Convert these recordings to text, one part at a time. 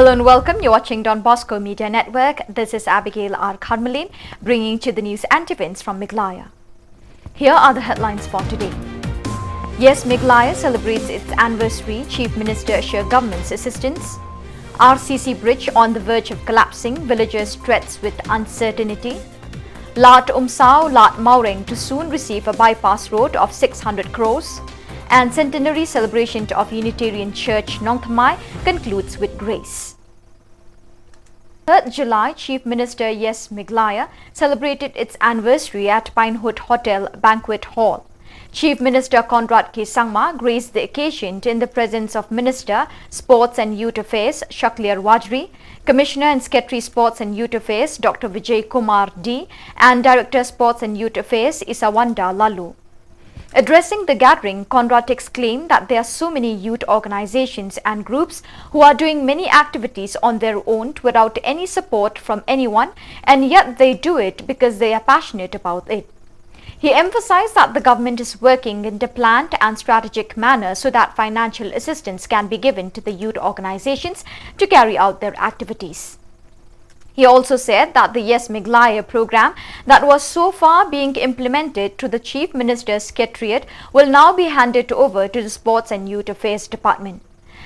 Hello and welcome. You're watching Don Bosco Media Network. This is Abigail R. Karmalin bringing to the news and events from Meghalaya. Here are the headlines for today. Yes, Meghalaya celebrates its anniversary. Chief Minister assures government's assistance. RCC bridge on the verge of collapsing. Villagers threats with uncertainty. Lat Umsao, Lat Maureng to soon receive a bypass road of 600 crores. And centenary celebration of Unitarian Church Nongthamai concludes with grace. 3rd July, Chief Minister Yes Meghalaya celebrated its anniversary at Pinewood Hotel Banquet Hall. Chief Minister Conrad K. Sangma graced the occasion in the presence of Minister Sports and Youth Affairs Shakliar Wajri, Commissioner and Secretary Sports and Youth Affairs Dr. Vijay Kumar D, and Director Sports and Youth Affairs Isawanda Lalu. Addressing the gathering, Conrad exclaimed that there are so many youth organizations and groups who are doing many activities on their own without any support from anyone, and yet they do it because they are passionate about it. He emphasized that the government is working in a planned and strategic manner so that financial assistance can be given to the youth organizations to carry out their activities. He also said that the Yes Meghalaya program that was so far being implemented to the Chief Minister's Secretariat will now be handed over to the Sports and Youth Affairs Department.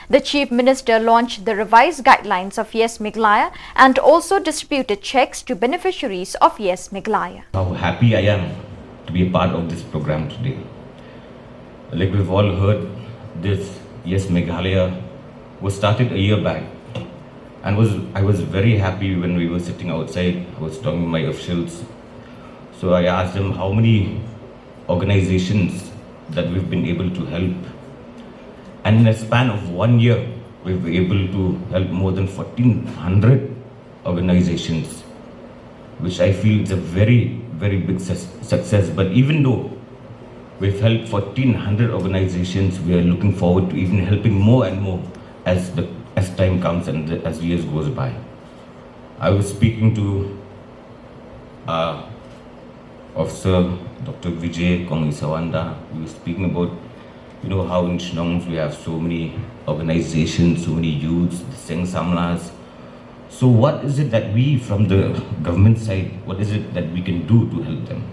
The Chief Minister launched the revised guidelines of Yes Meghalaya and also distributed checks to beneficiaries of Yes Meghalaya. How happy I am to be a part of this program today. Like we've all heard, this Yes Meghalaya was started a year back. And I was very happy when we were sitting outside. I was talking to my officials. So I asked them how many organizations that we've been able to help. And in a span of 1 year, we were able to help more than 1,400 organizations, which I feel is a very, very big success. But even though we've helped 1,400 organizations, we are looking forward to even helping more and more as time comes and as years goes by. I was speaking to Officer Dr. Vijay Isawanda. We were speaking about, how in Shillong we have so many organizations, so many youths, the Seng Samlas. So what is it that we from the government side, what is it that we can do to help them?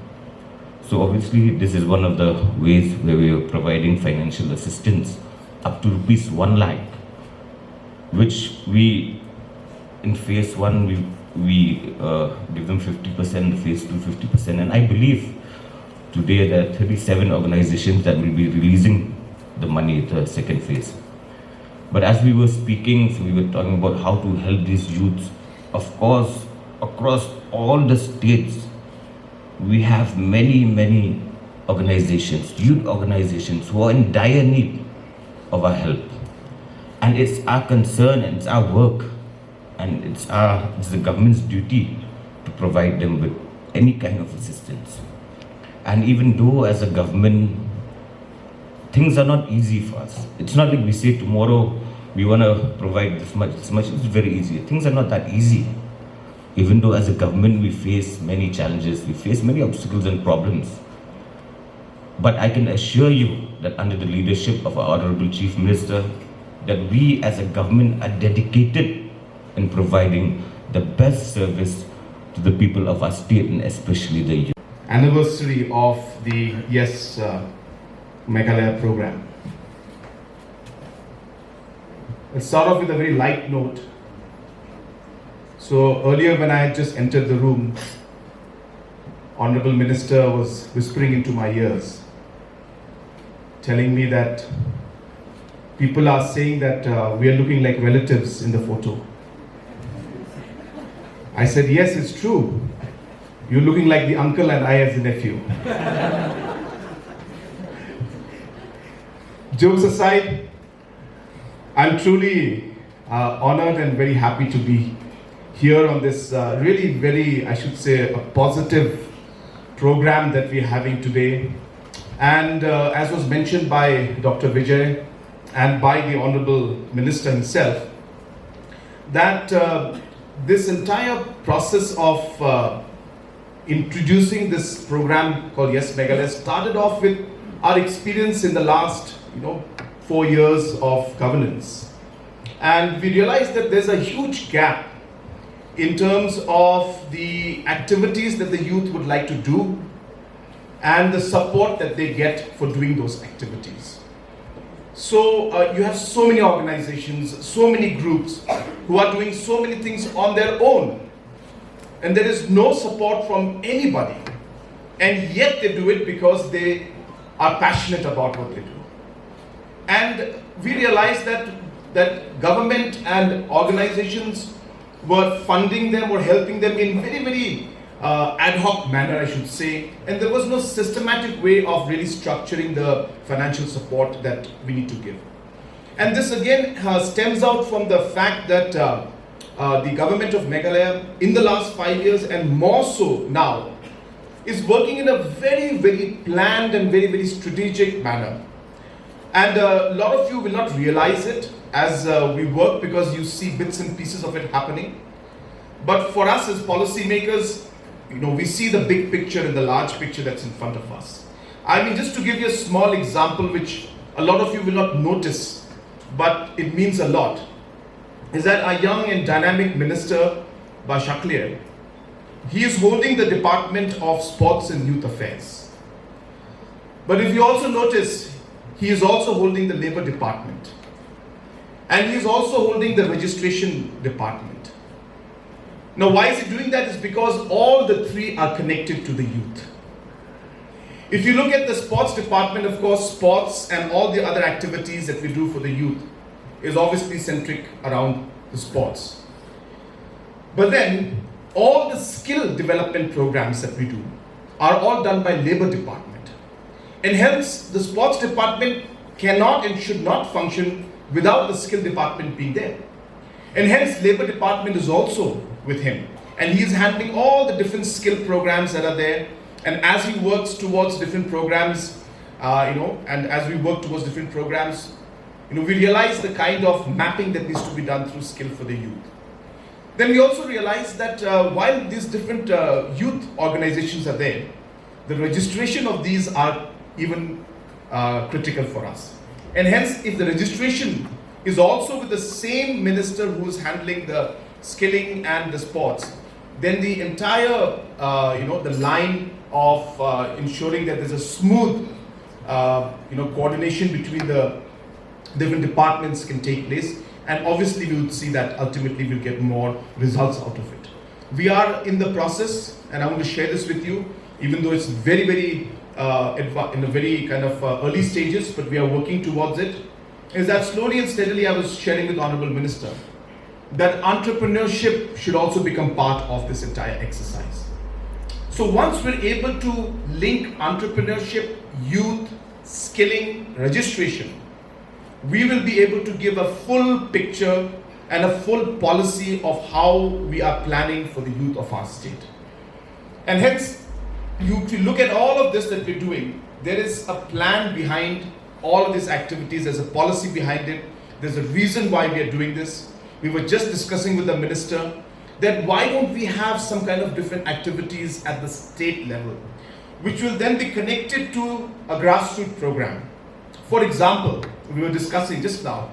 So obviously this is one of the ways where we are providing financial assistance up to rupees 1 lakh. Which we, in phase 1, we give them 50%, phase 2 50%, and I believe today there are 37 organizations that will be releasing the money the second phase. But as we were speaking, so we were talking about how to help these youths. Of course, across all the states, we have many organizations, youth organizations who are in dire need of our help. And it's our concern and it's our work and it's the government's duty to provide them with any kind of assistance. And even though as a government, things are not easy for us. It's not like we say tomorrow we want to provide this much. It's very easy. Things are not that easy. Even though as a government we face many challenges, we face many obstacles and problems. But I can assure you that under the leadership of our Honorable Chief Minister, that we as a government are dedicated in providing the best service to the people of our state and especially the youth. Anniversary of the Yes Meghalaya program. Let's start off with a very light note. So earlier when I had just entered the room, Honorable Minister was whispering into my ears, telling me that people are saying that we are looking like relatives in the photo. I said, yes, it's true. You're looking like the uncle and I as the nephew. Jokes aside, I'm truly honored and very happy to be here on this really very, I should say, a positive program that we're having today. And as was mentioned by Dr. Vijay, and by the Honorable Minister himself, that this entire process of introducing this program called Yes Meghalaya started off with our experience in the last 4 years of governance. And we realized that there's a huge gap in terms of the activities that the youth would like to do and the support that they get for doing those activities. So you have so many organizations, so many groups who are doing so many things on their own, and there is no support from anybody, and yet they do it because they are passionate about what they do. And we realized that government and organizations were funding them or helping them in very, very ad hoc manner, I should say, and there was no systematic way of really structuring the financial support that we need to give. And this again stems out from the fact that the government of Meghalaya in the last 5 years, and more so now, is working in a very, very planned and very, very strategic manner. And a lot of you will not realize it as we work, because you see bits and pieces of it happening. But for us as policymakers, we see the big picture and the large picture that's in front of us. I mean, just to give you a small example, which a lot of you will not notice, but it means a lot, is that our young and dynamic minister, Behdeinkhlam, he is holding the Department of Sports and Youth Affairs. But if you also notice, he is also holding the Labour Department. And he is also holding the Registration Department. Now, why is he doing that? Is because all the three are connected to the youth. If you look at the Sports Department, of course, sports and all the other activities that we do for the youth is obviously centric around the sports. But then, all the skill development programs that we do are all done by Labour Department. And hence, the Sports Department cannot and should not function without the skill department being there. And hence, Labour Department is also with him. And he is handling all the different skill programs that are there. And as he works towards different programs, and as we work towards different programs, we realize the kind of mapping that needs to be done through skill for the youth. Then we also realize that while these different youth organizations are there, the registration of these are even critical for us. And hence, if the registration is also with the same minister who is handling the skilling and the sports, then the entire, the line of ensuring that there's a smooth, coordination between the different departments can take place. And obviously, we would see that ultimately we'll get more results out of it. We are in the process, and I want to share this with you, even though it's very, very in a very kind of early stages, but we are working towards it, is that slowly and steadily I was sharing with the Honorable Minister that entrepreneurship should also become part of this entire exercise. So once we're able to link entrepreneurship, youth, skilling, registration, we will be able to give a full picture and a full policy of how we are planning for the youth of our state. And hence, if you look at all of this that we're doing, there is a plan behind all of these activities, there's a policy behind it, there's a reason why we are doing this. We were just discussing with the minister that why don't we have some kind of different activities at the state level, which will then be connected to a grassroots program. For example, we were discussing just now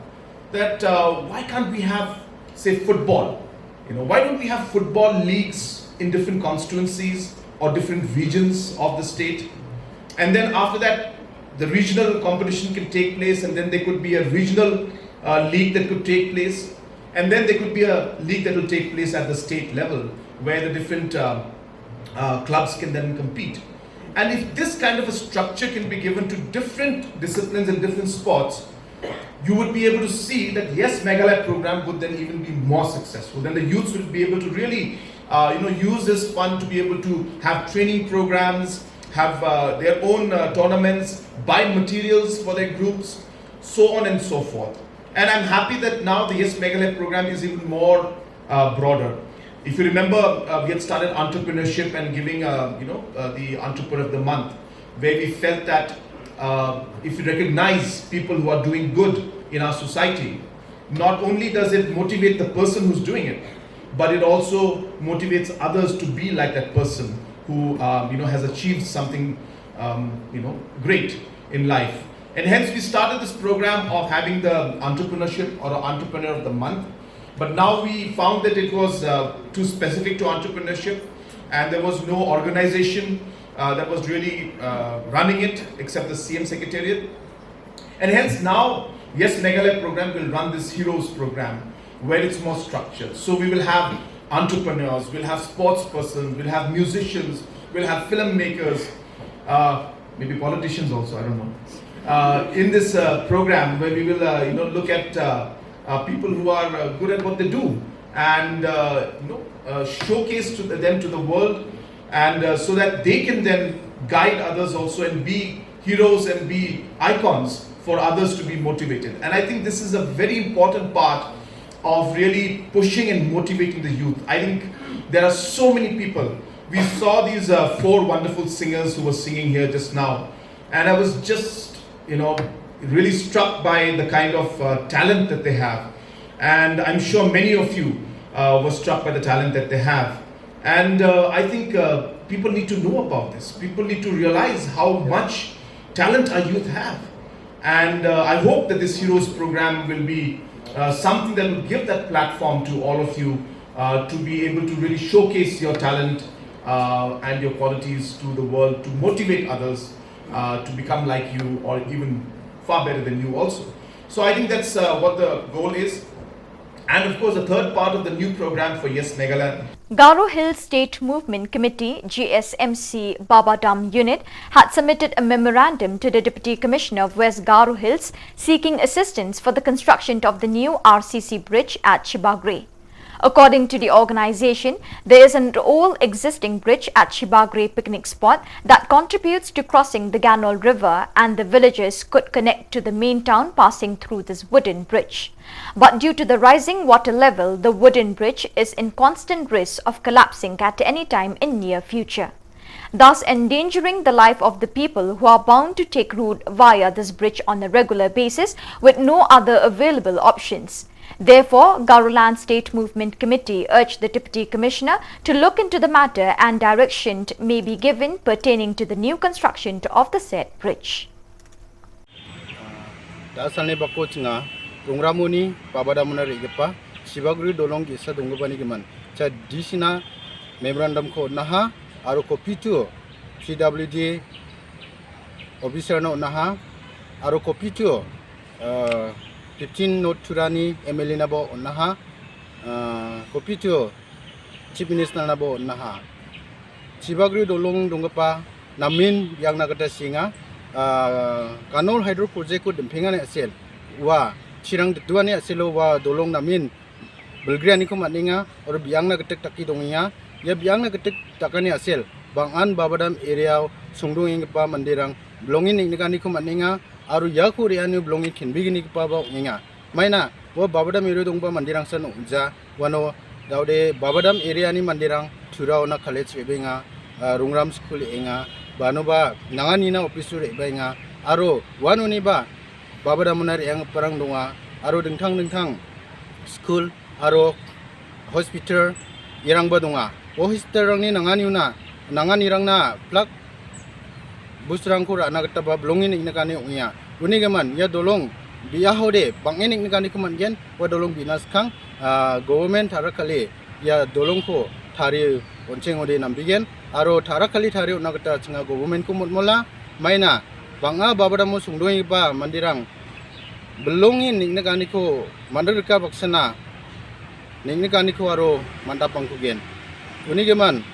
that why can't we have, say, football? Why don't we have football leagues in different constituencies or different regions of the state? And then after that, the regional competition can take place, and then there could be a regional league that could take place. And then there could be a league that will take place at the state level, where the different clubs can then compete. And if this kind of a structure can be given to different disciplines and different sports, you would be able to see that yes, Meghalaya program would then even be more successful. Then the youths will be able to really use this fund to be able to have training programs, have their own tournaments, buy materials for their groups, so on and so forth. And I'm happy that now the Yes Meghalaya program is even more broader. If you remember, we had started entrepreneurship and giving, the Entrepreneur of the Month, where we felt that if you recognize people who are doing good in our society, not only does it motivate the person who's doing it, but it also motivates others to be like that person who has achieved something great in life. And hence we started this program of having the entrepreneurship or entrepreneur of the month. But now we found that it was too specific to entrepreneurship, and there was no organization that was really running it except the CM Secretariat. And hence now, Yes Meghalaya program will run this Heroes program where it's more structured. So we will have entrepreneurs, we'll have sports persons, we'll have musicians, we'll have filmmakers, maybe politicians also, I don't know. In this program where we will look at people who are good at what they do and showcase them to the world, and so that they can then guide others also and be heroes and be icons for others to be motivated. And I think this is a very important part of really pushing and motivating the youth. I think there are so many people. We saw these 4 wonderful singers who were singing here just now, and I was just really struck by the kind of talent that they have. And I'm sure many of you were struck by the talent that they have. And I think people need to know about this. People need to realize how much talent our youth have. And I hope that this Heroes program will be something that will give that platform to all of you to be able to really showcase your talent and your qualities to the world, to motivate others to become like you or even far better than you also. So I think that's what the goal is. And of course, the third part of the new program for Yes Meghalaya. Garo Hills State Movement Committee GSMC Babadam Unit had submitted a memorandum to the Deputy Commissioner of West Garo Hills seeking assistance for the construction of the new RCC bridge at Chibagre. According to the organization, there is an old existing bridge at Chibagre picnic spot that contributes to crossing the Ganol River, and the villagers could connect to the main town passing through this wooden bridge. But due to the rising water level, the wooden bridge is in constant risk of collapsing at any time in near future, thus endangering the life of the people who are bound to take route via this bridge on a regular basis with no other available options. Therefore, Garoland State Movement Committee urged the Deputy Commissioner to look into the matter and direction may be given pertaining to the new construction of the said bridge. Dasalne bako tsinga rongramuni pabadamuna regepa Chibagre dolong gisa dongbani geman cha disina memorandum ko naha aro copy to PWD officer no naha aro copy to 15 note turani MLA nabo naha copy to Chief Minister nabo naha Chibagre dolong dongpa namin yang nagata singa Ganol hydro project ko dempingan asel wa chirang duani aselo wa dolong namin belgriani ko maninga or biang na ketek taki dongiya ya biang na ketek takani asel bangan babadam area sungdung ing pa mandirang blongin ing nikani ko maninga aru ya ko rianu blongin kinbigini pa ba nginga maina wa babadam area dongba mandirang san unja wano daude babadam area ni mandirang thurau na college bebenga rungram school inga banoba nanganina officer ebainga aro wanuni ba babadamunar yang perang donga aro dengtang school aro hospital irang ba donga hospital rangni nanganiuna nanganirangna plak busrang ko rana gata ba blongin iknakani unya unigaman ya dolong biya hode bangin iknakani kuman gen wa dolong binas khang government harakale ya dolong ko thari oncheng ode nambigen aro tarakali thari unagata chinga government ko motmola maina banga babadamu sungdoi ba mandirang belongin niknakani ko mandarka baksana niknakani ko aro mandapang kugen unigeman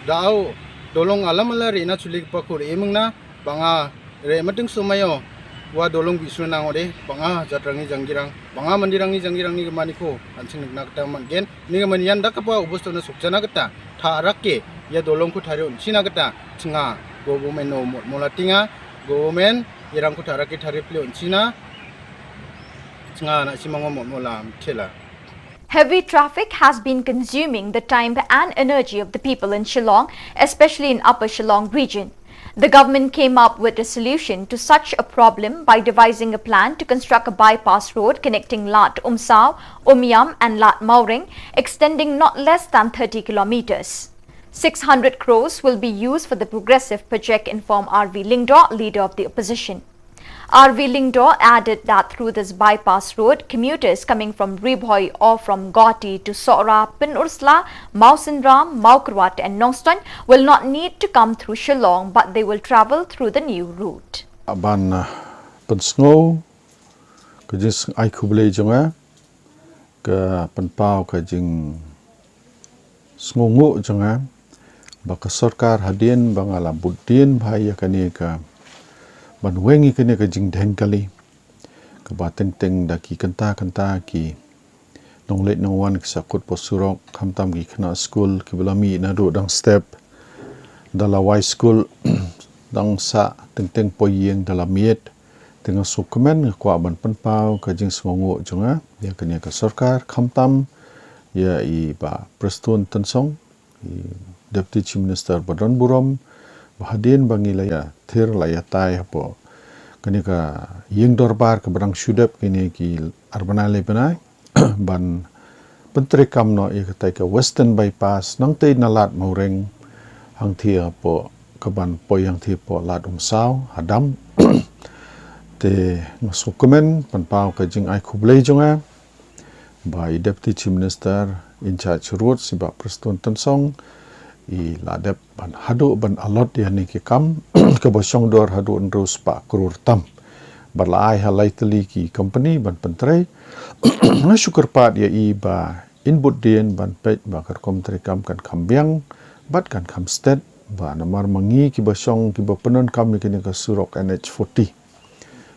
dau dolong alamala rena chulik pa ko emungna banga re matung sumayo wa dolong bisuna ngode banga jatrangi janggirang banga mandirangi janggirang ni gemani ko ansing niknakta mangen nigeman yanda kapa ubostona sukjana gata tharake ya dolong ko thari unsina gata chinga government no molatinga government irang ko tharake thari ple unsina chinga na simango mola thela. Heavy traffic has been consuming the time and energy of the people in Shillong, especially in Upper Shillong region. The government came up with a solution to such a problem by devising a plan to construct a bypass road connecting Lat Umsao, Umyam and Lat Mauring, extending not less than 30 kilometers. 600 crores will be used for the progressive project, informed R.V. Lingdor, leader of the opposition. RV Lingdo added that through this bypass road, commuters coming from Ribhoi or from Gauti to Sora, Pin Ursula, Mausinram, Maukrwat and Nongston will not need to come through Shillong, but they will travel through the new route. Ban pensngo ke jis ai kuble jonga ke penpau ke jing sngongo jonga baka sarkar hadien bangala budien bahaya kani ka ban wengi kani ka jing Behdeinkhlam ke bateng teng daki kenta ki nonglet nongwan ke sakut posurok kamtam ki kena school ki belami na do dang step dala Y school dang sa teng poyeng dalam miet tengah sukumen kwa ban penpau ke jing sngongo jonga ya kani ka sarkar kamtam ya i ba Preston Tensong Deputy Chief Minister Badan Burom bahadin bangilaya thir laya tai hapo kani ka yeng dorbar ke berang sudap kini ki arbana lebenai ban pentri kamno i katai ke Western Bypass nang tei nalat maureng hang thia po ke ban poyang thi po lat sao hadam te ngasukumen panpau ke jing ai khublei jonga by Deputy Chief Minister in charge road siba Preston Tensong i ladep ban hadu ban alot ya ni ki kam ke bosong dor hadu ndrus pa krur tam balai halai teli ki company ban pentrei na syukur pat ya i ba input dien ban pet ba kar komtri kam kan kambiang bat kan kam state ba namar mangi ki bosong ki penon kam ni kini ka surok NH40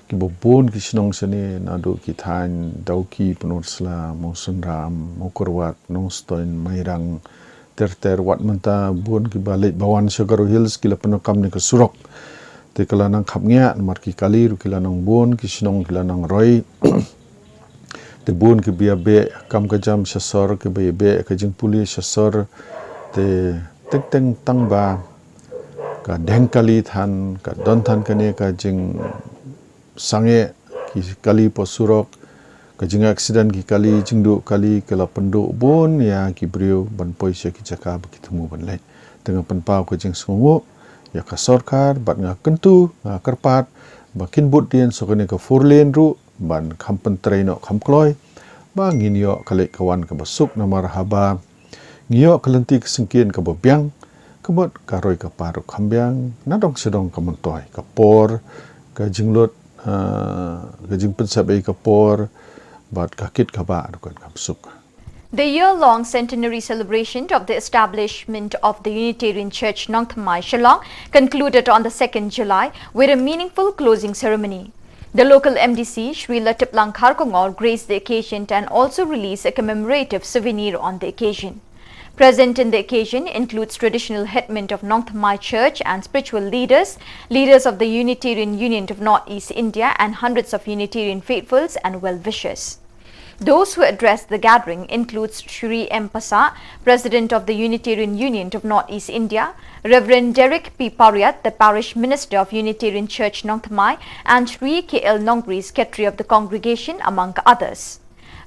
ki bobon ki sinong sene nadu ki than dauki penursla Mausinram Maukrwat Nongston Mairang ter wat menta bun ki balik bawan Sugar Hills kila penokam ni ke surok te kala nang khapnya mar ki kali ru kila nang bun ki sinong kila nang roi te bun ki bia be kam ka jam sasor ke be ke jing puli sasor te teng tang ba ka Behdeinkhlam than ka don than kane ka jing sange ki kali posurok kajing aksiden ki kali jingdu kali kala penduk bun ya ki brio ban poisya ki jaka bekitemu ban lai tengah penpau kajing sungu ya ka sarkar bat nga kentu nga kerpat bakin but dien sokene ka 4 lane ru ban kampen traino kamkloi ba nginyo kale kawan ka basuk na marhaba ngiyo kalenti kesengkien ka bobyang kebot karoi ka paru kambyang nadong sedong ka mentoi ka por ka jinglut ka jing pensabai ka por but kakit kaba adukan kamsuk. The year-long centenary celebration of the establishment of the Unitarian Church 02.JULY Shillong concluded on the 2nd July with a meaningful closing ceremony. The local MDC, Sri Latiplang Kharkongor, graced the occasion and also released a commemorative souvenir on the occasion. Present in the occasion includes traditional headmen of 02.JULY Church and spiritual leaders, leaders of the Unitarian Union of Northeast India and hundreds of Unitarian faithfuls and well-wishers. Those who addressed the gathering includes Shri M. Pasa, President of the Unitarian Union of Northeast India, Reverend Derek P. Pariat, the Parish Minister of Unitarian Church 02.JULY, and Shri K. L. Nongri, Secretary of the Congregation, among others.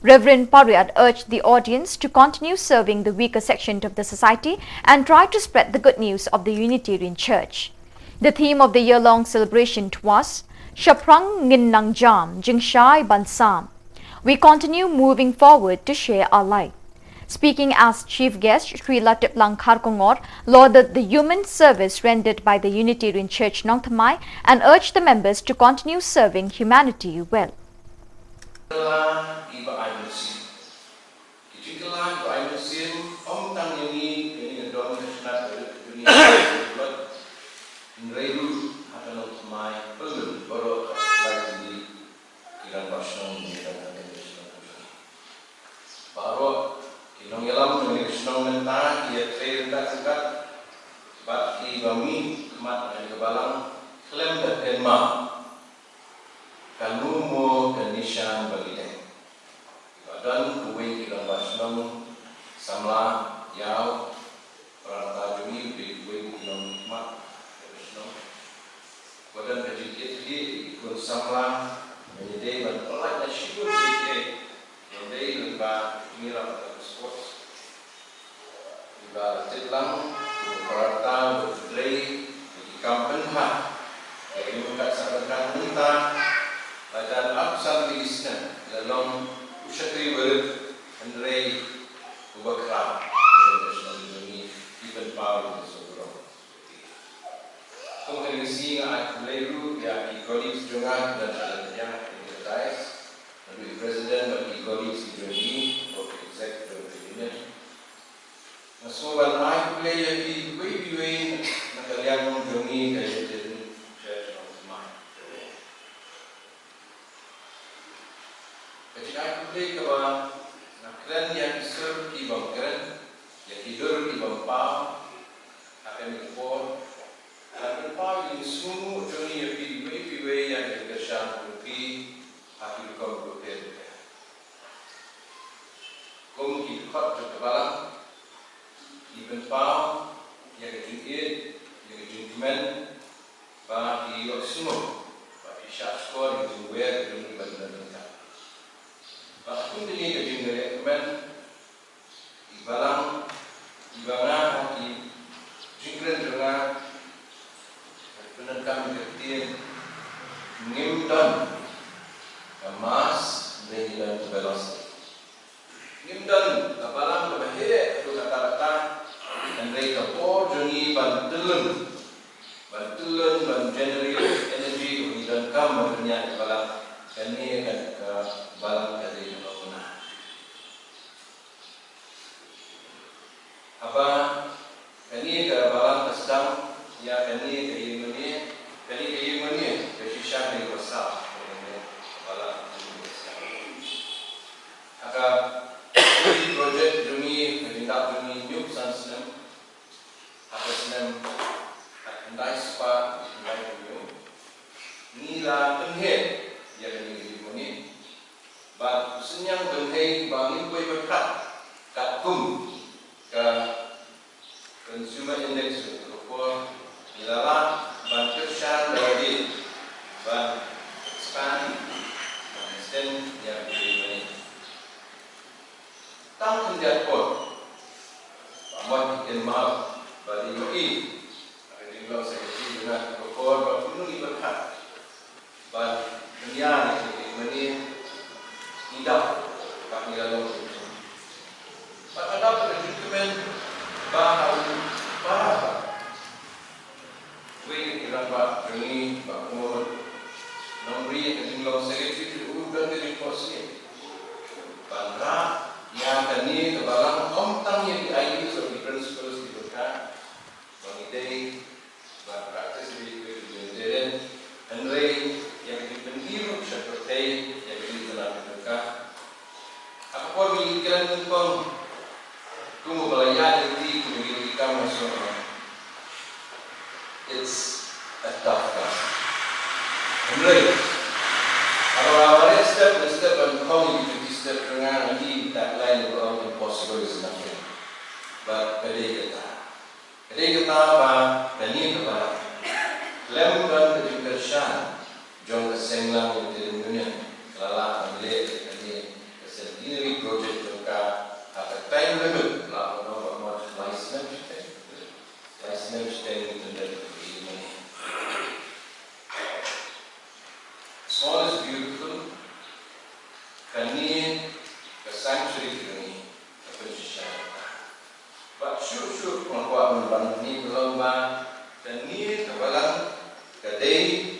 Reverend Pariat urged the audience to continue serving the weaker section of the society and try to spread the good news of the Unitarian Church. The theme of the year-long celebration was Shaprang Ngin Nang Jam Jingshai Bansam. We continue moving forward to share our light. Speaking as chief guest, Sri Latiplang Kharkongor lauded the human service rendered by the Unitarian Church 02.JULY and urged the members to continue serving humanity well. Iba ay musim. Kiciklah iba ay musim. Om tang ini ngedom senat dari dunia bulat. Nreilu akan utmai pelun baru lagi di kiran pasang di dalam Indonesia. Baru kinong yalam dengan senang mentah ia trail tak sekat. Bat ibami kemat dari kebalang klem dan Denmark. Kanu mo kanisyan bagideng. Badan kuwi kilang basnong samla yau peranta jumi kuwi kilang mat basnong. Badan kajikit di ikut samla menjadi bantuan dan syukur sikit. Menjadi lemba mira pada sports. Juga Latiplang peranta berplay di kampen ha. Jadi bukan sahabat minta Long Ushatri Word and Ray Ubakram, International Journey, even power in the Sobrong. Kung kalising at Kuleru, ya colleagues Jungan dan Alatnya Enterprise, and President of colleagues Journey of Executive of the Union. Nasuban ay Kuleya di way na kaliang Journey kaya din Church of the Mind. Kaya ay Kulay ka ba na kren yang isur ibang kren, yang tidur ibang pao, akan ikut dan pao ini semua Journey yang di way yang dikasih rupi hati kau berkait. Kau kita kat terbalang, ibang pao yang kejadian, yang kejadian, bah di semua, bah di syakskor yang tumbuh Journey bandar. Kung dili ka din recommend ibalang ibanga di jingren juga penan kami kertiin ngimdan emas dengan velocity ngimdan abalang bahe tu kata-kata dan mereka por joni bantulan ban generate energy dan kam berniat abalang kani kan balang dari bangunan. Apa kani ke balang kesedang ya kani ke Yemeni ke shisha dari besar balang agak di project demi tindak demi new sansem apa senam andai spa andai new nila penhe ya kani But senyang benhei bangin kue berkat kat kum ke consumer index untuk ilala ban kershan dari ban expand ban extend yang ini. Tang kendiat pun amat ikan mahal bagi mai. Ada tinggal sekali dengan kokor ban penuh berkat ban kendian ini. Tidak kami lalu. Pada perjumpaan bahawa we iramba ini bahawa nombri yang tinggal sekali udah dari kursi. Bangga yang kini kebalang omtang yang di ID so di principles dibuka mengidei praktis di Unitarian and yang di pendiru seperti yang di dalam aku pun mikirkan pun tunggu belajar di pendidikan nasional. It's a tough task. Mulai, kalau awalnya step by step and coming to step dengan ini that line of impossible is nothing. But kedai kita apa? Kini kepada lem dan kejutan jom kesenglang yang di dunia lala ambil centenary project juga ada time limit lah untuk license itu dari ini. Small is beautiful. Kini ke sanctuary ini apa sih? But sure membuat membantu ni berlomba dan ni kebalang kedai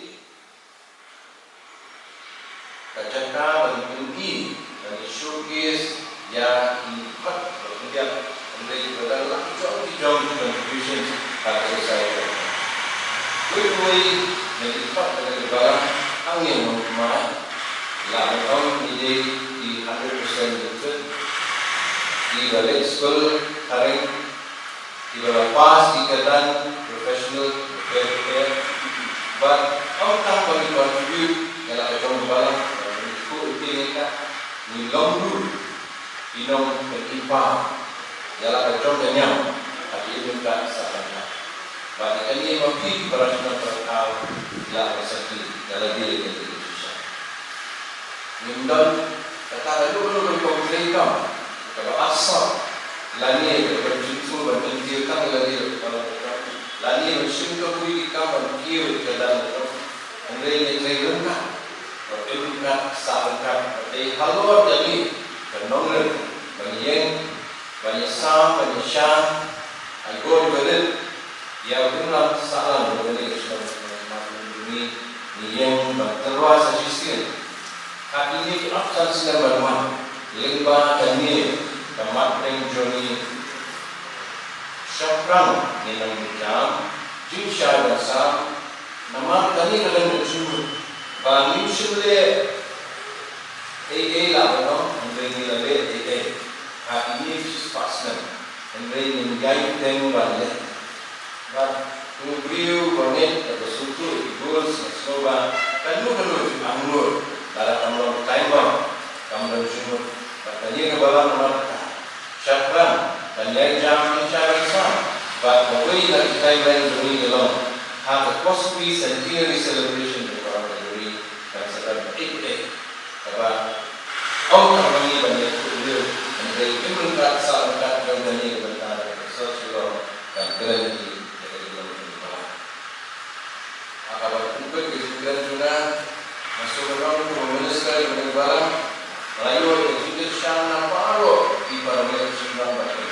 kacaka bagi penting dan showcase yang dibuat kemudian menjadi adalah jauh contribution pada society. Boleh mendipak dengan barang angin rumah, lalu ide di 100% itu di balik school hari di lepas ikatan professional care, but outcome bagi contribute dalam ekonomi barang ni longgu inong berkipa ialah contohnya tapi itu tak sahaja. Bagi ini mungkin berasal terkau ialah resepsi dalam diri Indonesia. Nimdan kata dulu berkomunikasi kalau asal lani berjumpa berjumpa lagi kalau lani berjumpa kui kawan kiu ke dalam, anda ini saya lengkap. kat sa kat de halor jadi penongen banyen banyesam banyesam agor berit ya benar salam dari ini yang terluas sisi hati ini absen sedang berman lembah dan ini tempat penjoni syafran ninang jam jinsya dasar nama tadi dalam usul bani usulnya lah benar ini lebih hati ini pasal ini menjadi temu balik Kubriu konet atau suku ibul sesoba kanu anggur darah kamu timer kamu dan sumur katanya ke bawah nomor syafran dan yang jam mencari sam but the way that the timeline is going along have a costly centenary celebration of our country dan sekarang apa kami banyak kuliah dan dari pemerintah saat dekat banyak berkata sosial dan kerja kalau untuk kesulitan juga masuk orang untuk menuliskan dengan barang Melayu itu sana paro di barang sembilan baca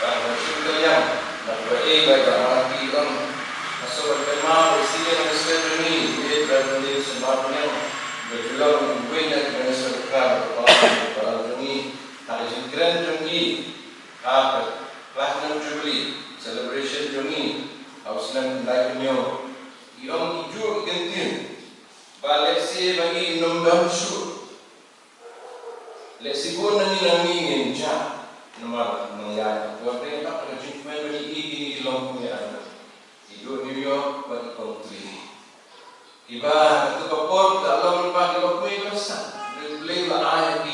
dan masuk yang nak baik berarti orang masuk berkema presiden presiden ini dia berani sembahnya berjuang banyak dengan serta para ini hari Jumat Jumat apa Platinum Jubilee celebration Jumat Auslan Naiknya yang hijau gentin, balik si bagi nombor syur, lesi pun nangi ngenca, nomor mengyai. Waktu tak ada jumpa bagi ini long punya anak, hijau New York bagi country. Iba itu kapor dalam bagi long punya besar, beli lah ayat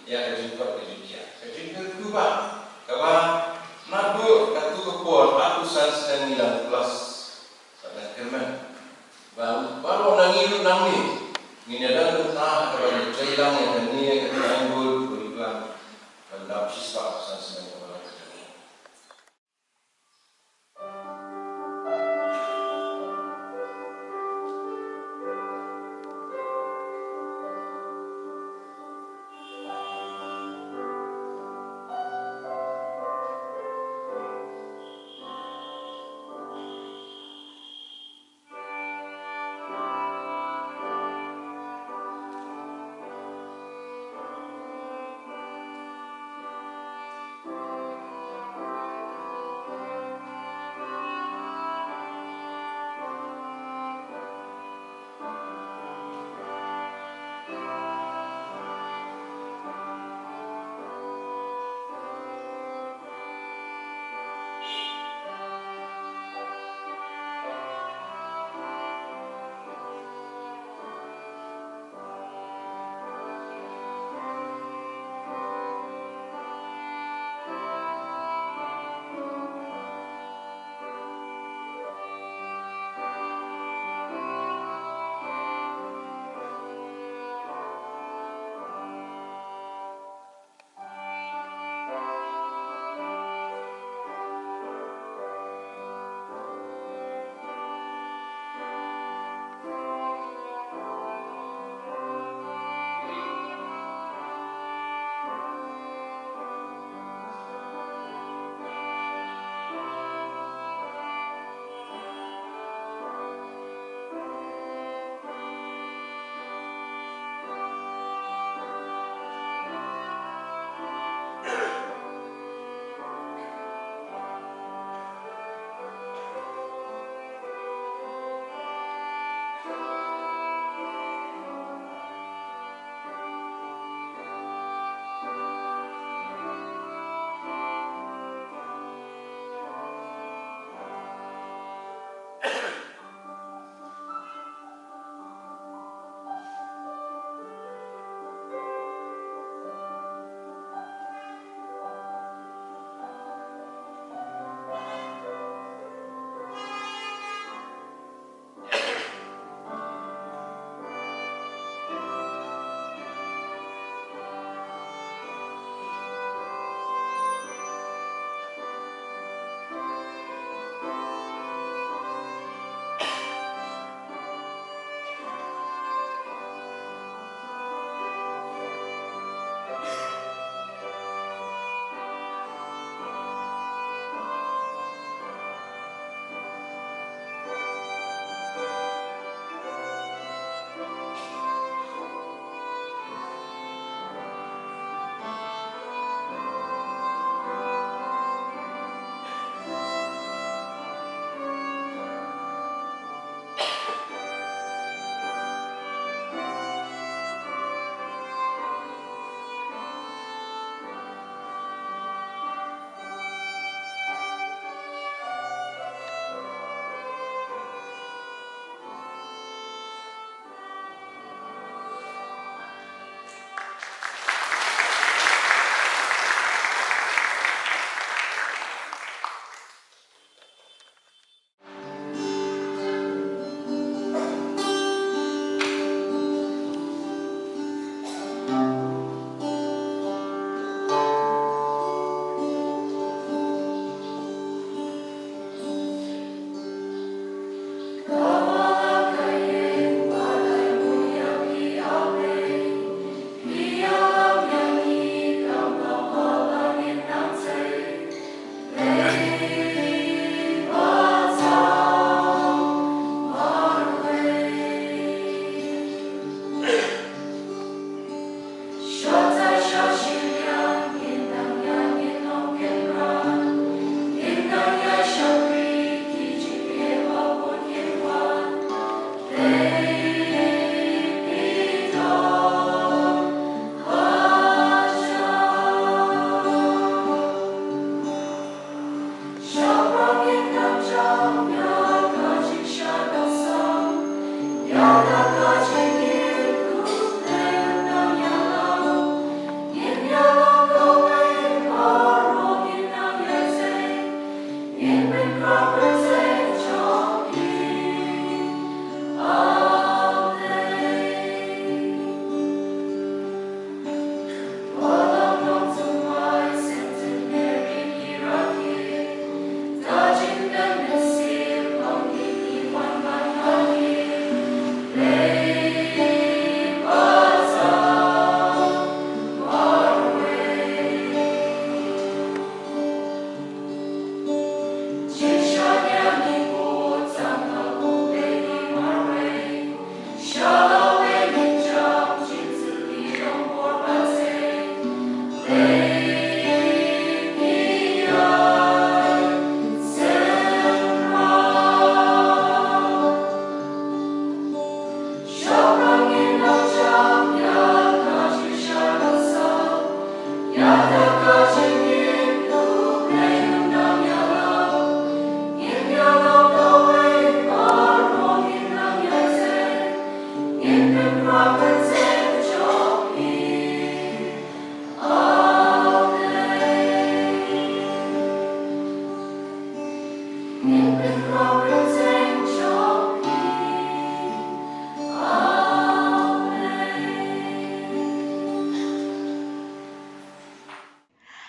yang ada jumpa kerja, kerja Kuba, kabar nabu katu kapor aku sedang nilang kelas, sedang kerman. Baru nangi ini ada tentang kalau cairan yang ini yang anggur beriklan dan siswa asas dan kepala kerja.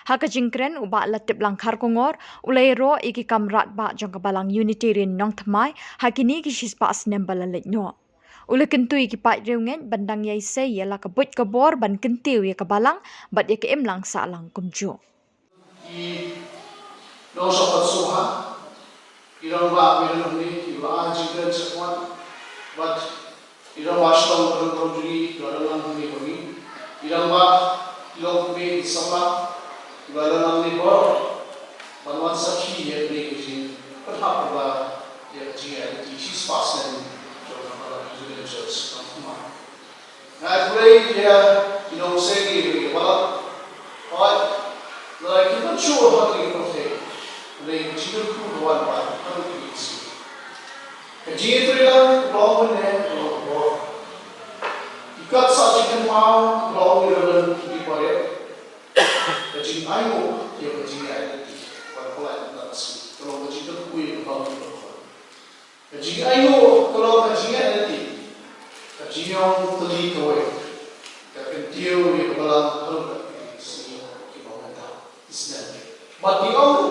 Haka jingkren uba latip langkar kongor ulai ro iki kamrat ba jong kabalang Unitarian nong thamai hakini kishis pa asnem balalet no. Ule kentu iki pat reungen bandang yai se yela kabut kabor ban kentiu ya kabalang bat ya keem lang sa lang kumjo. No sopat suha, irang ba bilang ni iba jingkren sekwan, but irang waslam orang konduri orang ni kami, irang ba ilong kami sama Galang ni bor, manwan sakhi ye ni kucing, kenapa ba ye dia di sisi pasien, jauh nama Unitarian Church, nama. Nah, mulai dia segi ni balap, kita cuba hati kita, mulai jiran ku doan pada kalau kita isi. Kajian itu ialah belum benar, belum. Ikat sajikan mau belum irrelevant di bawah. Kajing ayo, dia kajing ayo, kalau kita nasi, kalau kajing tu kuih kalau kita buat. Kajing ayo, kalau kajing ayo nanti, kajing yang teli kau, tapi dia yang kalau kalau sini kita mengata, isnan. Mati awal,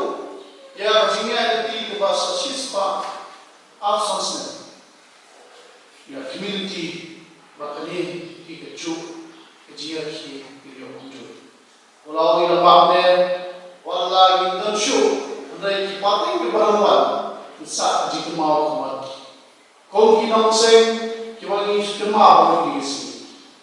ya kajing ayo nanti kita sispa, asasnya, ya community, makanya kita cuci, kajing ayo kita kunjung. Kalau kita pamer, walau kita show, andai kita pakai ke barang-barang, saat kita mau kemati. Kalau kita seng, kita ni kita mau pergi sini.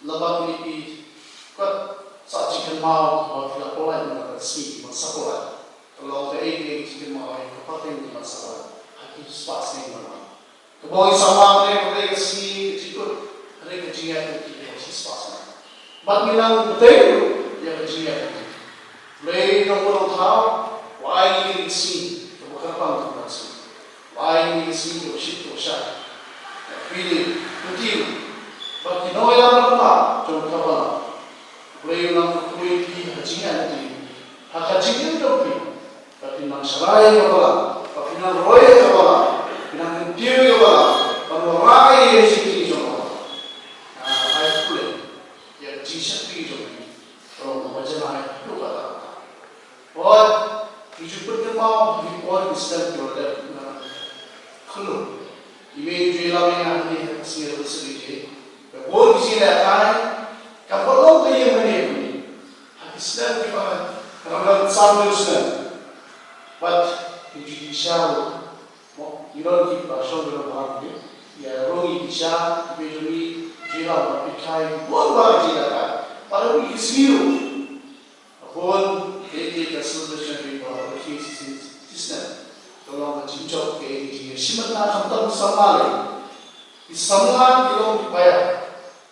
Lepas ini, kat saat kita mau kita pola kita sini masalah. Kalau kita mau kita pakai kita masalah, hati spas ni mana. Kalau sama mereka sini kita jiat kita spas. Bagi orang betul. Yang kecil mulai nombor tahu, wah ini sini, bukan panggung nasi, wah ini sini dosit dosa, pilih, betul, bagi noi dalam apa, contoh apa, mulai orang kuih di hajian ini, hajian dopi, tapi nang sarai apa, tapi nang roy apa, nang kentiu apa, kalau rai sini contoh, ayat kuih, yang jiset ini contoh. Kalau macam itu kata, और यूजुपट के पाव भी और विस्तार किया खलो इमेज जेला में आने सीरियल सीरीज और किसी ने आता है कपड़ों के ये मने इस्लाम के बाद रमजान सामने उसने but judicial इधर की भाषा में बात है या रोगी दिशा बेजुरी जेला में पिछाई बहुत बार जेला था पर वो इसलिए अपन एक celebration di bawah sistem kalau mencinjau ke ini sebenarnya tentang samale di samale kita dibayar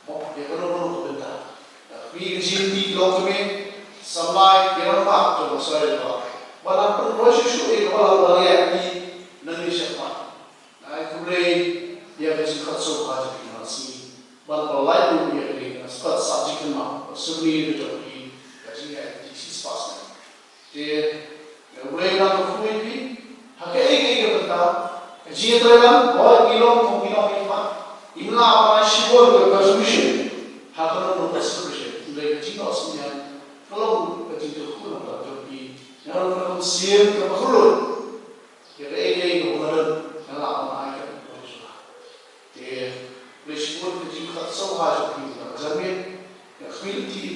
mau dia perlu bentar tapi di kalau kami samai kita mak tu masalah itu walaupun proses itu walaupun yang ini nanti siapa nah kemudian dia bisa kasih kaji see, but the light will be a Scott subject amount, assuming it will be this is possible. The way not to be, Hake Bata, Giatrelan, or Ilon, Imla, I shiver the resolution, Hakano resolution, like Ginos, Hello, but into Hula, to be, never see the Hulu. The AA over and I can the Lishwood, the Jim cut so hard to people, Zamir, the Humility,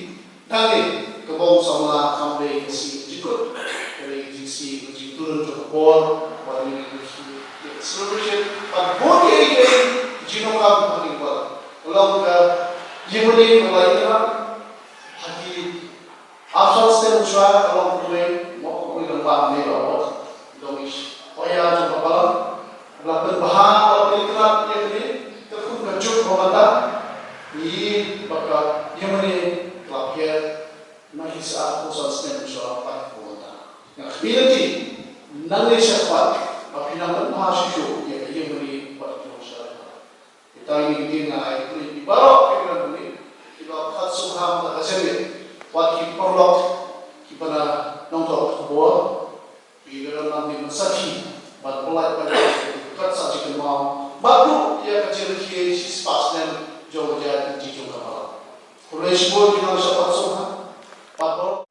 Dali, the bones on La Cambe, see, Jikut, the see, which you do to the ball, what you the celebration, but both AA, Jinokam, Honey Water, along the Jimmy, Malaika, Haki, after step along the way, walk with the bar neighborhood, Domish, Oya to Babala, Lapan Bahan, or Pilkrat, Yemini, the food of Juk Romata, Yi, Baka, Yemini, Club here, Mahisa, Osan Step Shah, Ability, Nalisha Pat, Apinaman Hashu, Yemini, but no Shah. The tiny thing I put in Barok, about Katsum the Assembly, what he prologue, Kipana, don't talk to war, we will not be Masaki, but polite by the cut such a mom, but do Yakachil, she's past them, Georgia and Tito Kamala. Horace Wood, you know, Shapat but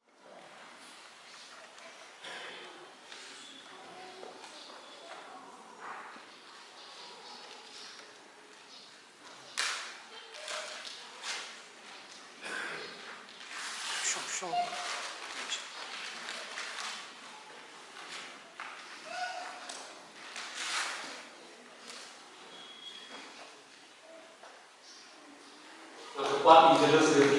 What is the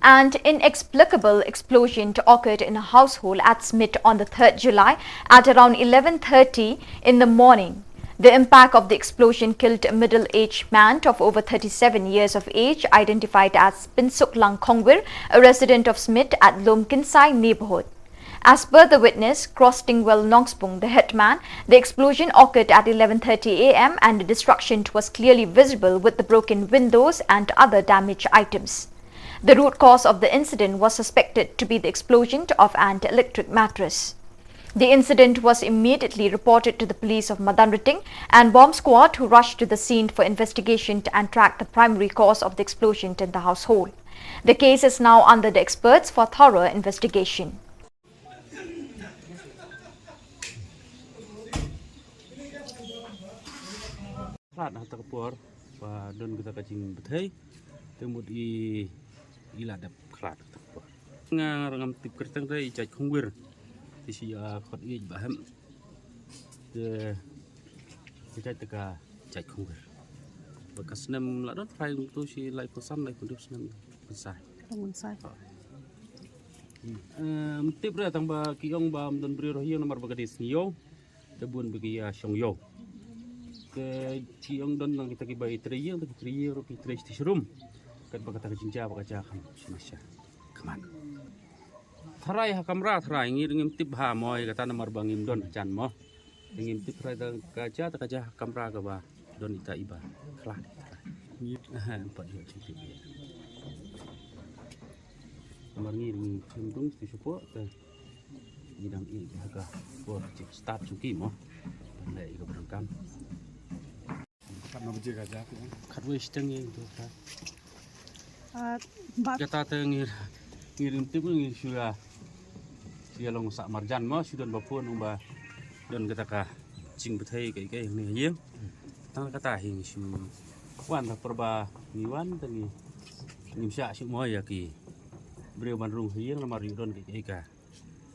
An inexplicable explosion occurred in a household at Smith on the 3rd July at around 11:30 in the morning. The impact of the explosion killed a middle-aged man of over 37 years of age, identified as Pinsuk Lang Kongwir, a resident of Smith at Lom Kinsai neighborhood. As per the witness, Crostingwell Nongspung, the hitman, the explosion occurred at 11:30 a.m. and the destruction was clearly visible with the broken windows and other damaged items. The root cause of the incident was suspected to be the explosion of an electric mattress. The incident was immediately reported to the police of Madanrating and bomb squad, who rushed to the scene for investigation and track the primary cause of the explosion in the household. The case is now under the experts for thorough investigation. Don kita kacing betai, temut iladap kerat. ngam tip kertang dai jaj khungwir ti si khot i baham de jaj taka jaj khungwir bekas nem la dot pai tu si lai pesan lai pun nem besar tip ra tang ba kiong bam dan bri rohiang nomor bagadis niyo debun bagi ya syong yo ke kiong don nang kita ki bai triyo ro ki tres ti shrum kat bagata jinja bagaja kham simasya kaman Tharai hakamra tharai ngim tip ha moy kata nomor bangim don chan mo ngim tip tharai da kaja ta kaja hakamra ka ba don ita iba khla empat yo tip nomor ngir dung ti support ta bidang il jaga for start cuki mo lai ka berangkam Karena berjaga jaga khatwe steng tu ka kata ta ngir tip ngir sudah dia long sak marjan mo sudah bapun umba don kata ka cing bethai kai ni yeng tang kata hing su wan ta perba niwan tangi nimsya su mo ya ki breu ban rung yeng lamar don kai ka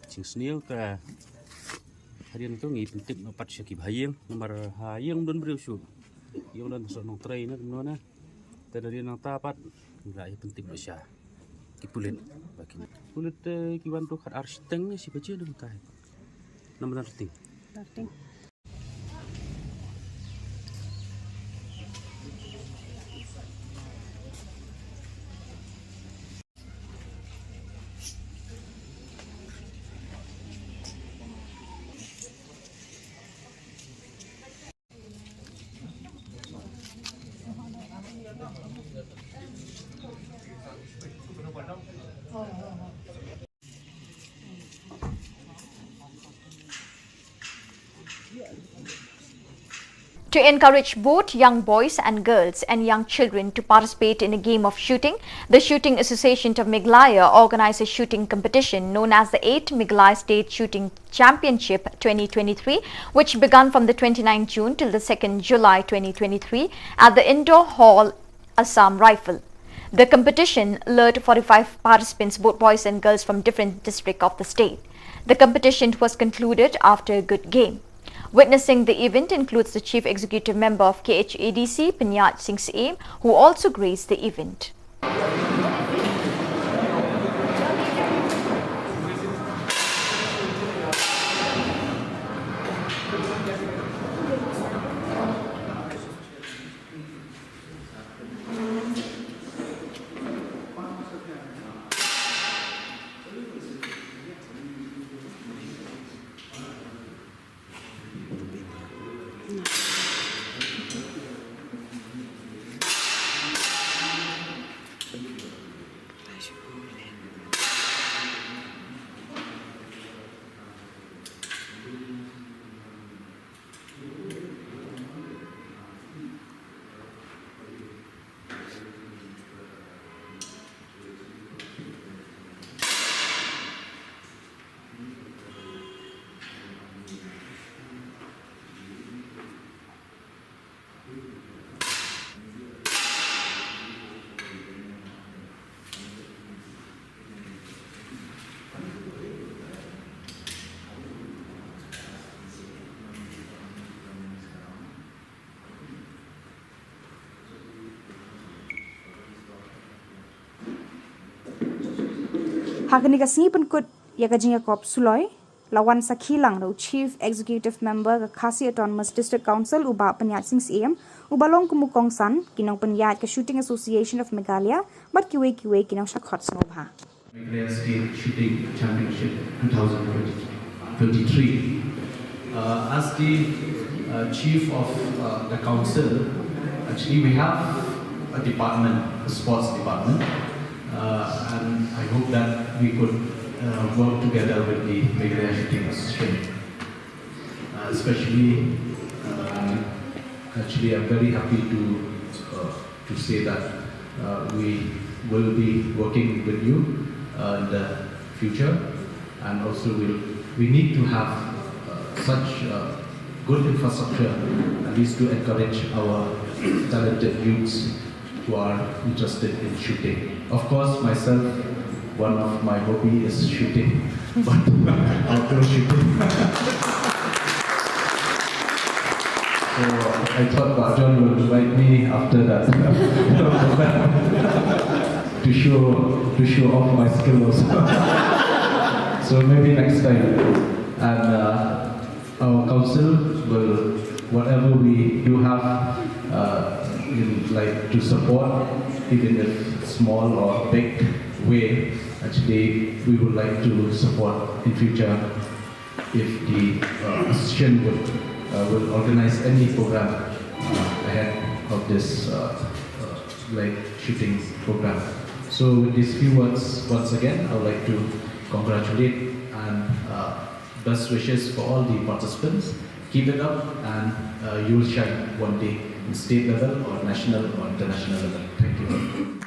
cing snil ka harian tu ngi tip pat syaki bayeng nomor ha yeng don breu su yeng don so nong trai na no dari nang tapat ngai penting besar kipulit bagi kulit kiwan tu kat arsteng ni si baca dum tai nomor arting To encourage both young boys and girls and young children to participate in a game of shooting, the Shooting Association of Meghalaya organized a shooting competition known as the 8th Meghalaya State Shooting Championship 2023, which began from the 29th June till the 2nd July 2023 at the Indoor Hall, Assam Rifle. The competition lured 45 participants, both boys and girls from different districts of the state. The competition was concluded after a good game. Witnessing the event includes the Chief Executive Member of KHADC, Panyat Singh, who also graced the event. Hakani kasni penkut ya kajing Yakob Suloi lawan Sakhilang ro Chief Executive Member ka Khasi Autonomous District Council uba Panyat Singh AM ubalong kumukong san kinong Panyat ka Shooting Association of Meghalaya mat kiwe kinong shakhot snobha Meghalaya State Shooting Championship 2023. As the Chief of the Council, actually we have a department, a sports department, and I hope that we could work together with the Meghalaya Shooting Association. Especially, actually I'm very happy to say that we will be working with you in the future, and also we need to have such good infrastructure, at least to encourage our talented youths who are interested in shooting. Of course, myself one of my hobby is shooting, but outdoor shooting. So I thought John will invite me after that to show off my skills. So maybe next time. And our council will, whatever we do have, like to support, even if small or big way, actually we would like to support in future if the association will organize any program ahead of this like shooting program. So with these few words, once again, I would like to congratulate and best wishes for all the participants. Keep it up and you will shine one day in state level or national or international level. Thank you.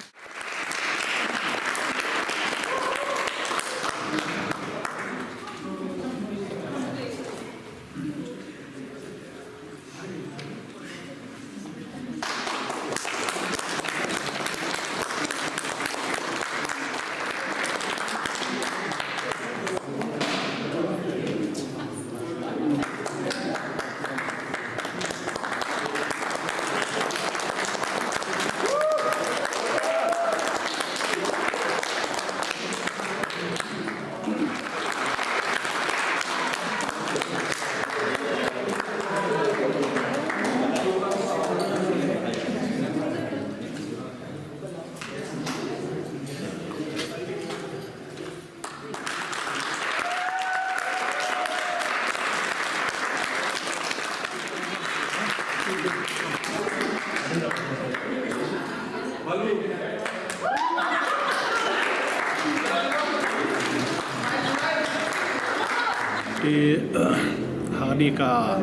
Hari ka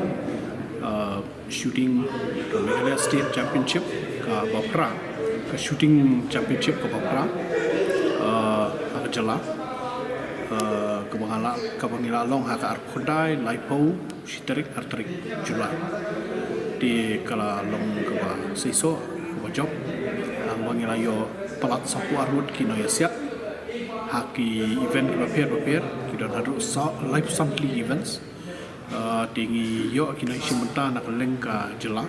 shooting Meghalaya State Championship ka Bapra, ka shooting championship ka Bapra, jala ka bangila long ha ka arkhodai laipo shitarik artarik Julai di kala long ka ba seiso ka job ang bangila yo palat sapu arut kino yasia haki event prepare kita hadu live sampling events tinggi yo kino isimenta nak lengka jela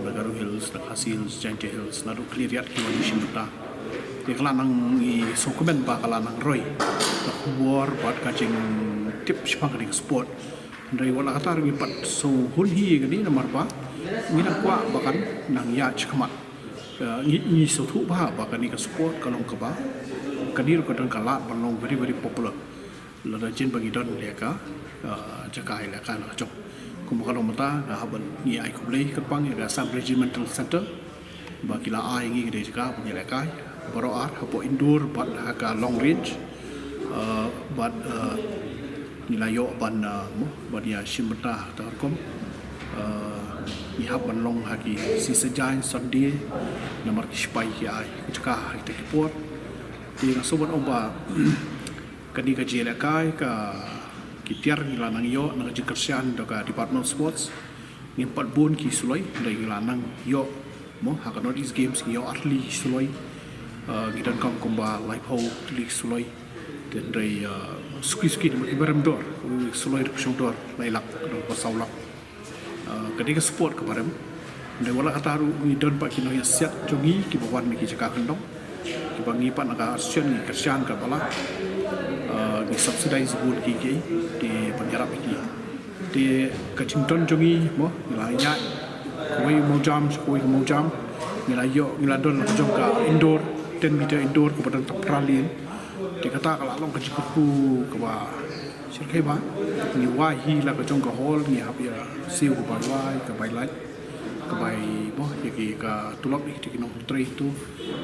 Nagaru Hills, Nakasi Hills, Janja Hills, naru kliriat kino isimenta di kalanang i sokumen ba kalanang roy nak war buat kacing tip sepang di sport dari wala katar gipat so hulhi gani namar ba ngina kwa bahkan nang ya cekmat ni sotu ba bahkan ni ka sport kalong ka ba kadir ko dan kala balong very popular lada jin bagi don leka jakai leka na jok kumu kalong mata na haban ni ai kublei kerpang ya sam regimental center bagi la ai ngi gede jaka punya leka baro ar hapo indoor bat haka long range bat nilayo ban bat ya shimbata tarkom ni haban long haki si sejain sunday namar kispai ki ai jaka ite kipor di sobat oba kadi ka jela kai ka kitiar ngilanang yo na jikersian do ka department sports ni pat bon ki suloi dai ngilanang yo mo ha ka Northeast games yo atli suloi gidan kam komba live ho league suloi dan dai suki ni ibaram dor suloi ko dor lailak do pasaulak kadi ka sport ka barem dai wala kataru ni don pa kino ya siat jongi ki bawan ni ki jaka kendong ki bangi pa naga action ni kersian ka bala di subsidize buat gigi di penjara ini di kacimton jongi mo nilainya koi mau jam nilayo niladon jongka indoor 10 meter indoor kepada peralin dikata kalau long kecipuku kewa sirkai ba ni wahi la ka jongka hall ni habia siu ke bawai ke bailat ke bai mo yaki ka tulok ni kino tray tu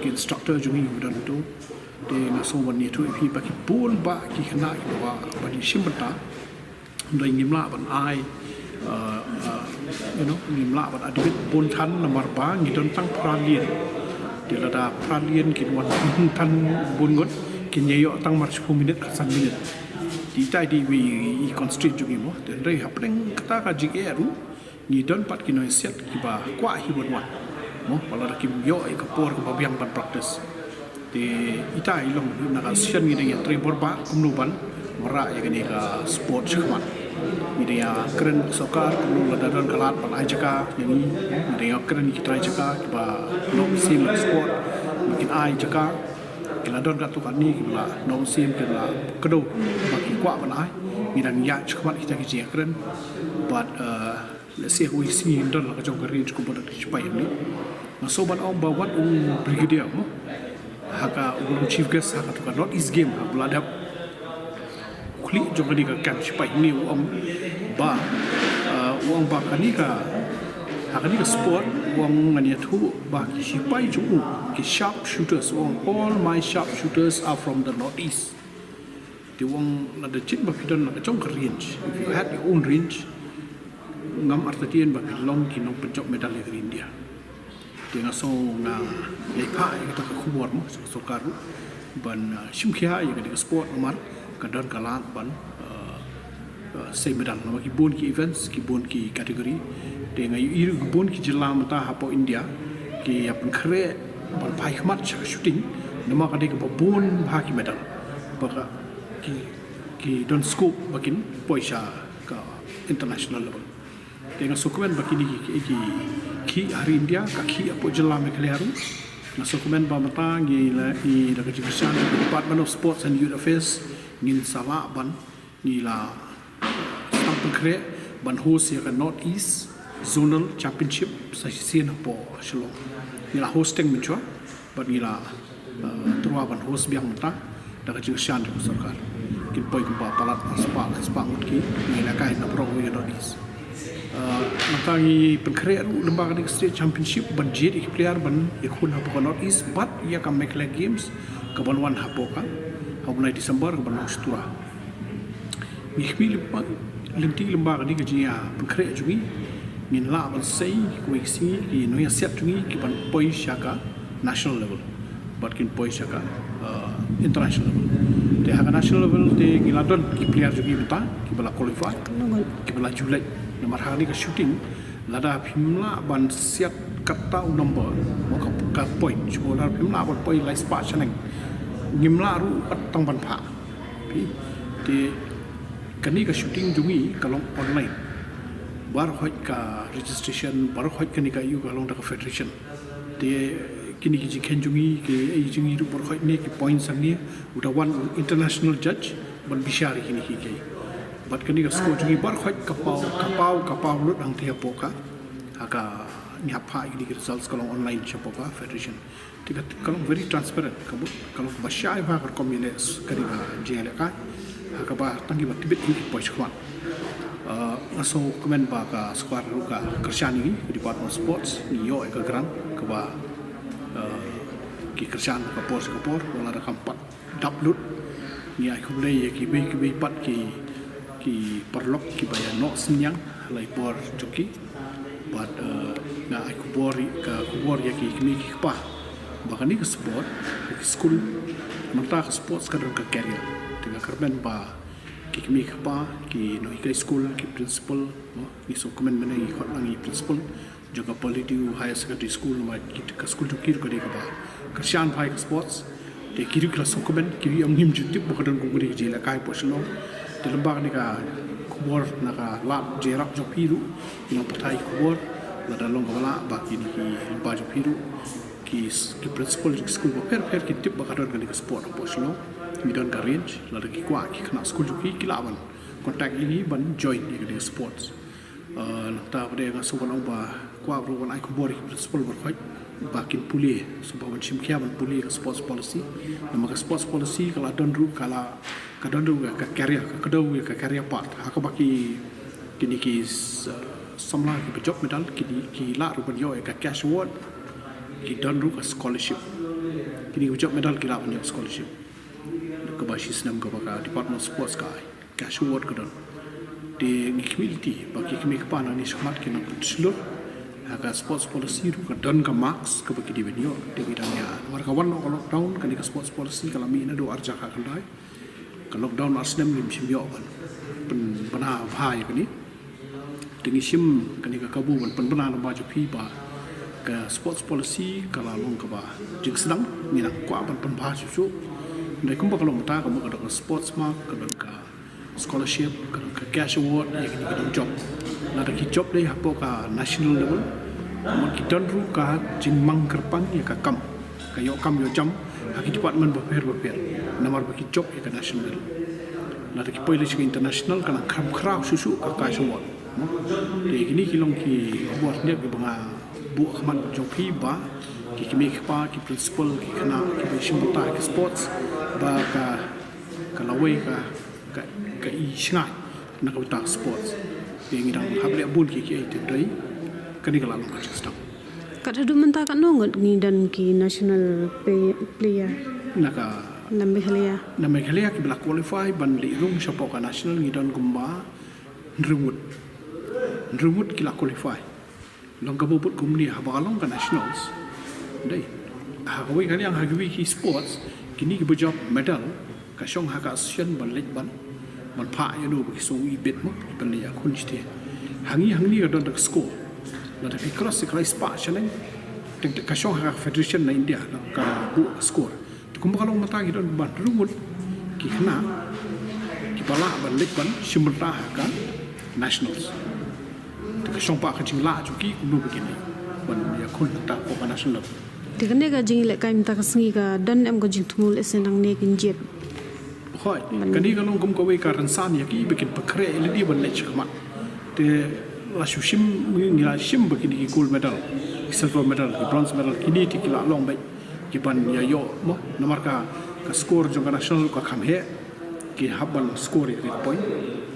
ke instructor jongi udan tu de na so wan ni tu ipi baki pun ba ki khna ki ba bani shimbata dai ngimla ban ai ngimla ban adibit pun than namar ba ngi don tang pralien de la da pralien ki wan tan bun got ki nyeyo tang mar 10 minit ka 3 minit di tai di wi i constraint jugi mo de dai hapeng kata ka jige ru ngi don pat ki no set ki ba kwa hi bon wan mo pala ki yo i ka por ka biang ban practice di ita ilong na sian ni dengan tribor ba kumnuban mara ya gani ka sport chakman media keren sokar kumnu ladaran kalat pan ajaka ini media keren kita ajaka ba no sim sport mungkin ai jaka kila don ka tu kan ni kila no sim kila kedo bagi kwa pan ai midang ya chakman kita ki keren but let's say we see in don ka jong range ko bodak chipai ni maso ban om ba wat brigadier mo haka ulung chief guest haka tu kan not is game ha beladap kli jong ni ka camp chipai ni om ba uang ba kani ka haka ni ka sport uang ngani tu ba ki chipai ju ki sharp shooters all my sharp shooters are from the northeast di uang na de chit ba pidon na jong range if you had your own range ngam artatian ba long ki no penjok medal dari India dengan so na lepai kita ke kubur mo so karu ban simkhia ya ke sport nomor kadan kalat ban sei medal no ki bon ki events ki bon ki kategori dengan iru bon ki jila mata hapo India ki apun kre ban pai khmat shooting nama kade ke bon ha ki medal baka ki don scope bakin poisa ka international level dengan sukumen bakini ki hari India kaki apo jela Meghalaya na sukumen ba matang la i la kejurusan Department of Sports and Youth Affairs ngin sala ban ni la sampun kre ban host ya North East Zonal Championship sa sin po Shillong ni la hosting menchua ban ni la terwa ban host biang mata da kejurusan ko sarkar kin poi ko ba palat spa ki ni la kai na pro ya North East natangi penkreat lembaga ni state championship budget ik player ban ikun hapo North East but ia kam Meghalaya games ke banwan hapo ka mulai Disember ke banwan setura ni khmi linti lembaga ni kejia penkreat jungi min la ban sei ko iksi ki no ya set jungi ki ban poi shaka national level but kin poi shaka international level de ha national level de giladon ki player jungi beta ki bala qualify ki bala Julai nomor hari ke shooting lada pimla ban siap kata nombor mau ke point cuma lada pimla ban point lai spa chaneng ngimla ru atang ban pha di kani ke shooting jungi kalau online bar hoi ka registration bar hoi kani ka yu kalau dak federation di kini ki ken jungi ke ai jungi ru bar hoi ni ki points ni udah one international judge ban bishari kini ki bat kini ka sko jungi bar khoi kapau lut ang thia poka aka ni apa ini results kalau online chapoka federation tiga kalau very transparent kalau basyai ba kar communist kari ba jele ka aka ba tangi ba tibet ni pois khwan aso komen ba ka squad ruka kersyani department sports ni yo ka gran ka ba ki kersan ka por wala da kampat daplut ni ai khulei ki be pat ki perlok ki bayar no senyang lai bor joki but na aku bor ya ki pa bahkan ni ke sport ke school mata ke sports kadang ke career dengan kerben ba ki pa ki no ke school ki principal ni so komen mana ni hot nang principal juga politiu higher secondary school ma ki ke school joki ko de ba kersian pai ke sports de kiri kelas so komen kiri am nim jutip bahkan ko guri je la kai posno di lembang ni ka kubur naka lap jerak jopiru yang patai kubur nada long kawala baki ni lembang jopiru ki principal school per ki tip bakadon kan di sport poslo midon ka range lada ki kwa ki kena school joki ki lawan kontak ini ban join di sports ta pada nga so ban ba kwa ro ban ai kubur principal berkhoi bakin puli sebab ban simkia ban puli ke sports policy nama ke sports policy kalau don ru kala kadang ke career ke career part aku baki kini ki samla ki job medal ki la ru ban yo ke cash award ki don ru ke scholarship kini job medal ki la ban yo scholarship ke bashi senam ke baka department sports ka cash award ke don di community baki kami ke pana ni semat ki nak seluruh aga sports policy ru ke don ke marks ke baki di video di bidangnya warga wan lockdown kan ke sports policy kalau mi na do arja ka kendai ke lockdown Arsenal lim sim yo ban pernah bhai kani tingi sim kani ka kabu ban pernah lamba jo phi ba ke sports policy kalau long ke bah jeng sedang minat kuat penpah susu dari kumpa kalau mata kamu ke sports mark ke scholarship ke cash award yang kita job ada job deh apa ke national level kita ru ke jeng mang kerpang ya ke kam kayo kam yo jam haki department berper nomor bagi job ya ke national level ada ki poi ke international kana kram krau susu ke cash award ini kilong ki award dia ke banga bu khman jopi ba ki make pa ki principal ki kana ki shimta ki sports ba ka lawe ka i shnga na ka ta sports yang irang hable bul ki ai tei kani kala long ka system kat hadu menta kat nongot ni dan ki national player naka na Meghalaya ki bla qualify ban li rung sapo ka national ni dan gumba nrumut ki la qualify long ka bubut kumni habalong ka nationals dai hagawi kan yang hagawi ki sports kini ki job medal ka shong haka asian ban lek ban pha ya do ki so i bet mo ban ya kun chite hangi ka don tak score la ta ki cross spa challenge tek ka shong haka federation na india ka bu score to kum kalong mata ki don ban rumut ki khna ki bala ban lek ban shimta haka nationals ka shong pa ka jingla chuki kunu begini ban ya kun ta ko national tikane ga jing le kai mta ka singi ga dan em go jing thumul esenang ne kin jet hoi kani ga long kum ko we ka ransan ya ki bikin pakre le di ban le chama te la shushim ngi la shim begini ki gold medal silver medal bronze medal kini ti ki la long bai ki ban ya yo mo nomor ka score jong national ka kham he ki habal score ya point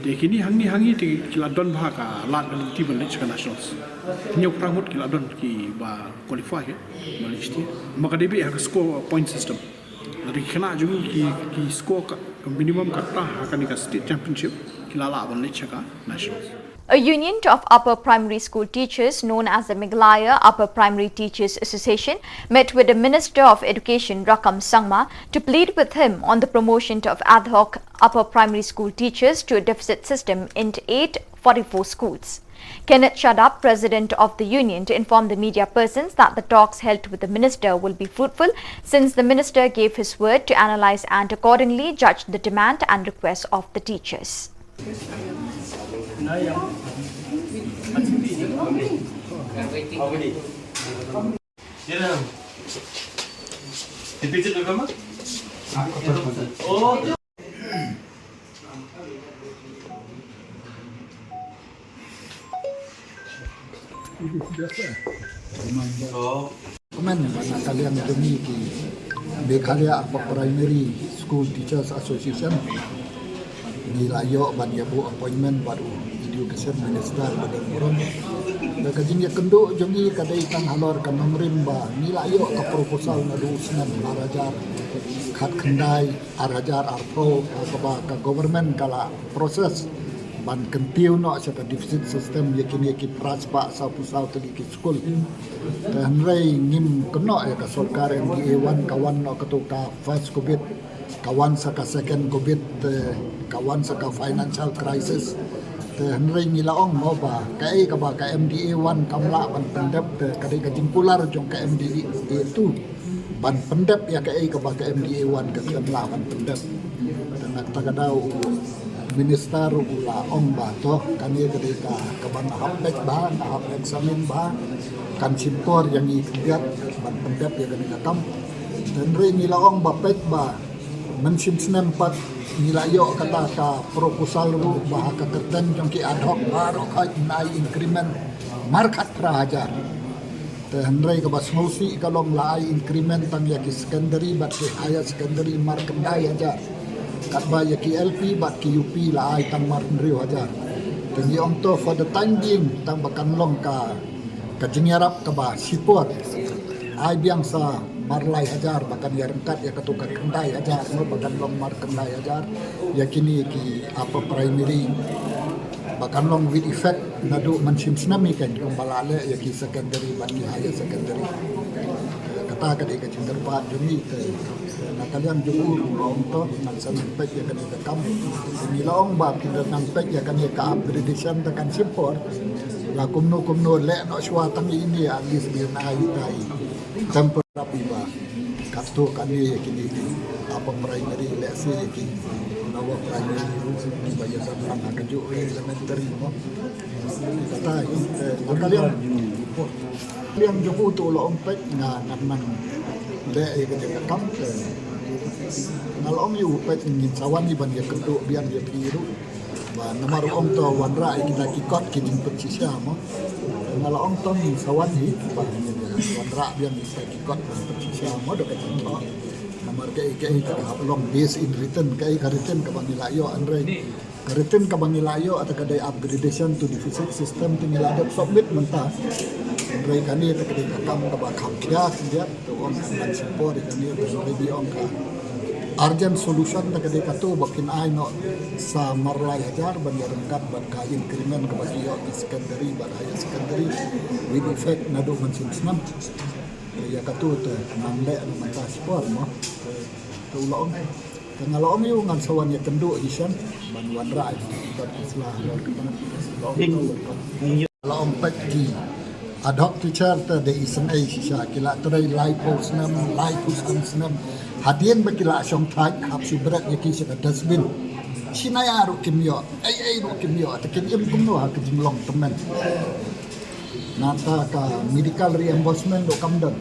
de kini hangi ti kila don bha ka lat ti ban lech nationals nyok pramut kila don ki ba qualify ke malishti maka debi ha score point system dari khana jungi ki score ka minimum ka ta ka ni ka state championship kila la ban lech ka nationals. A union of upper primary school teachers known as the Meghalaya Upper Primary Teachers Association met with the Minister of Education Rakam Sangma to plead with him on the promotion of ad hoc upper primary school teachers to a deficit system in 844 schools. Kenneth Shaddap, president of the union, to inform the media persons that the talks held with the minister will be fruitful since the minister gave his word to analyse and accordingly judge the demand and requests of the teachers. Komen mana kalian demi ki Meghalaya Upper Primary School Teachers Association nilayo ban yabu appointment baru education minister pada buron da kajing ya kendo jongi kadai tang halor kan nomrin ba nilayo ka proposal na du senan arajar khat khandai arajar arpro ka government kala proses ban kentiu no sa deficit system yakin pras pa sa pusau tadi ki school dan rei ngim keno ya ka sarkar MDA1 kawan no ketuka first covid kawan saka second covid kawan saka financial crisis henry ngilaong mo ba kai ka ba ka MDA1 kamla ban pendep kadai ka jingkular jong ka MDA2 ban pendep ya kai ka ba ka MDA1 ka kamla ban pendep dan tagadau minister ula ong ba to kani kadai ka ban hapek ba hap examen ba kan simpor yang ikat ban pendep ya kadai ka kam henry ngilaong ba pek ba mensim senempat nilayo kata ka proposal ru bah ka kerten jong ki ad hoc baru ka nai increment markat prahajar te hendrai ka basmosi kalong lai increment tang ya ki secondary bat ki higher secondary market dai hajar kat ba ya ki LP bat ki UP lai tang market riu hajar te ni ong to for the time being tang bakan long ka jingyarap ka ba sipot ai biang sa marlai hajar bahkan ya rengkat ya ketukar kendai hajar no bahkan long mar kendai hajar ya kini ki apa primary bahkan long with effect nadu mensim senami kan long balale ya ki secondary bagi higher secondary kata kadai ka cinterpat demi te nakalian juku long to nan san pek ya kan ka kam ni long ba kita nan pek ya kan ka upgradation ta kan support la kumno le no shwa tang ini alis bi nai tai temporary ba kasto kan ni kini apa primary le se ki nawa primary di bayasan ang kaju elementary mo kata nakalian yang juku tu long pek na nan le ke ka kam ngalong yu pek ngin sawan ni ban ya keduk biang dia biru ba nomor ong to wan ra kita kikot ki jing persisya mo ngalong to ni sawan ni ba wan ra biang kita kikot persisya mo do ka to nomor ke ka long base in written kai ka written ka bangilayo andre Karitin ka bangilayo at kaday upgradation to the physics system to niladap submit menta Ray kani at kaday kakam ka ba kamkya kaya to on kan support kani at ray on ka urgent solution na kaday kato bakin ay no sa Marlay hajar banyaran ban kain krimen ka bagiyo di secondary badaya secondary with effect na do man sinsnam kaya kato to namle ano menta support mo to ulaong Kangalong yung ang sawan niya kendo isan manuan rai dan islah laong pagi ad hoc teacher the isan ai sisa kila tray live post nam hadien bakila song thai hap subrat yaki sa dustbin sinaya ru kimyo ai ru kimyo takin im kumno ha kijimlong temen nata ka medical reimbursement do kamdan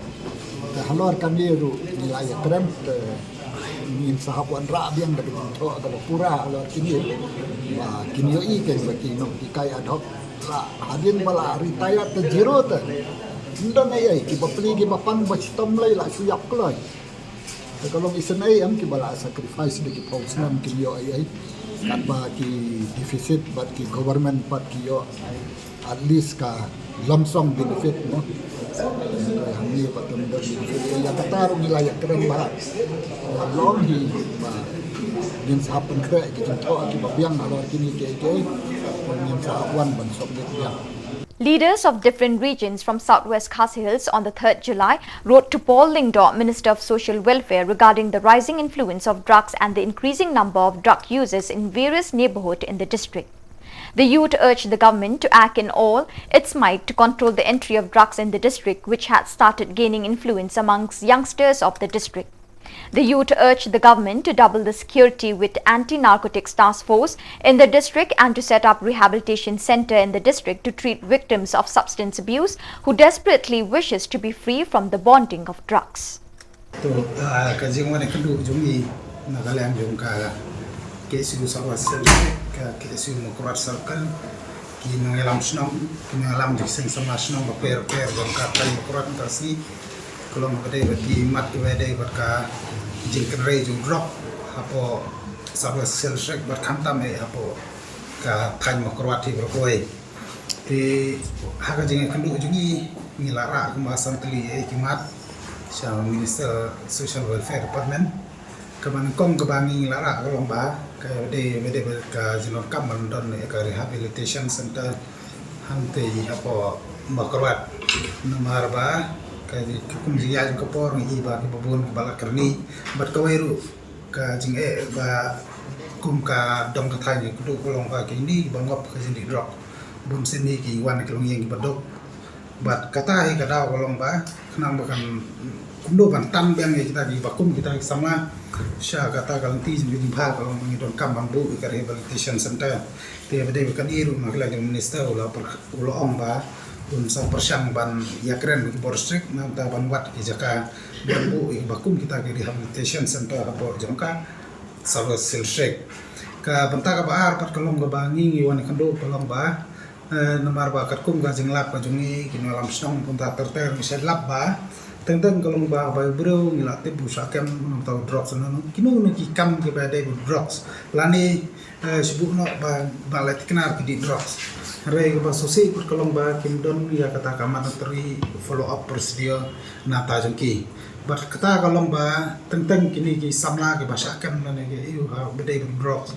ta halor kami ru nilai krem min sahabuan rabiang dari to kalau pura kalau kini kini i kan bagi no dikai ad hoc hadin bala retire te zero te ndan ai ki bapli ki bapan bachtom lai la suyap kloi kalau isen ai am ki bala sacrifice de ki pausnam ki yo ai kat ba ki deficit bat ki government pat ki yo at least ka lump sum benefit no kami patut yang kata nilai keren banget long di yang sahapan kere kita tahu akibat yang kalau kini yang sahawan bansok dia. Leaders of different regions from southwest Khasi Hills on the 3rd July wrote to Paul Lingdor, Minister of Social Welfare, regarding the rising influence of drugs and the increasing number of drug users in various neighborhoods in the district. The youth urged the government to act in all its might to control the entry of drugs in the district, which had started gaining influence amongst youngsters of the district. The youth urged the government to double the security with anti-narcotics task force in the district and to set up rehabilitation center in the district to treat victims of substance abuse who desperately wishes to be free from the bonding of drugs. Kesu sawasel kesu mukrat salkan kini alam senang kini alam diseng sama senang per bangkat kali mukrat kasih kalau mengkadai bagi mat kewedai berka jingkrai jung drop apa sawasel sek berkantam apa ka tan mukrat di berkoi di hak jingkai kendu jungi nilara kemasan teli kimat sama Minister Social Welfare Department keman kong kebangi lara kalau ba kayak de ka jinor kam mandon ka rehabilitation center hante apa makrwat nomor ba ka kum jiya ko por ngi ba ke babun bala kerni bat ka weru ka jing ba kum ka dong ka thai ku kolong ba ke ni bangop ka jing drop bum seni ki wan ke long yang badok bat kata ka daw kolong ba kenang bakan kundo bantam yang kita di bakum kita sama sya kata kalanti di bimba kalau mengidon kam bambu ke rehabilitation center dia bade kan iru makla yang minister ula ong ba un sa persyang ban ya keren di borstrik nanta ban wat ki jaka bambu bakum kita ke rehabilitation center apa jangka salah silshek ka benta ka baar pat kalong ga bangi wan kando kalong ba nomor ba kat kum ga jinglap ka jungi kinalam stong punta terter misal lap ba tentang kalau bah bayi bro ngilatih busakem atau drugs nana kino niki kam kepada drugs lani sibuk nak balet kenar di drugs hari ke sosial kalau bah kimdon ya kata kamar teri follow up prosedur nata jengki but kata kalau bah tentang kini ki samla ke basakem nana ke iu beda drugs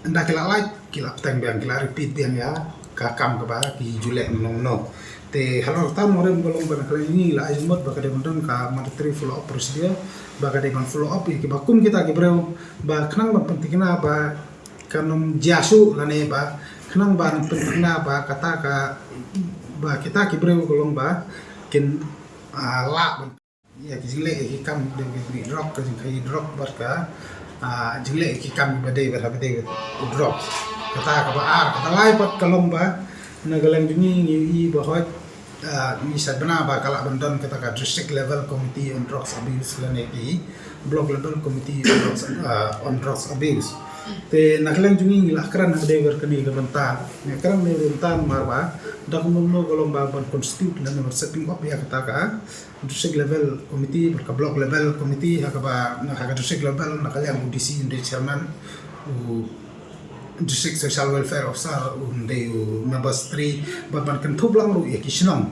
anda kila like kila teng biang kila repeat biang ya kam ka ba ki julek no te halor tan morem golong ban kali ini la ajmot ba kade mondon ka mandatory follow up procedure ba kade ban follow up ki ba kum kita ki breu ba khnang ba pentingna ba kanum jasu lane ba khnang ba pentingna ba kata ka ba kita ki breu golong ba kin la ya ki jile ki kam de ki drop ka ki drop ba ka jile ki kam ba de ba de drop kata ka ba kata lai pat kalong ba nagalang juni ni ba hot ni sabna ba kala bandon kata ka district level committee on drugs abuse lane ki block level committee on drugs abuse te nagalang juni la kran de ber kani ga bantan ne kran ne bantan marba dak mumno golong ba ban constitute lane setting up ya kata ka district level committee ka block level committee ha ka ba na ka district level nagalang DC inde chairman district social welfare officer unde members 3 ban kan thublang ru ya kisnong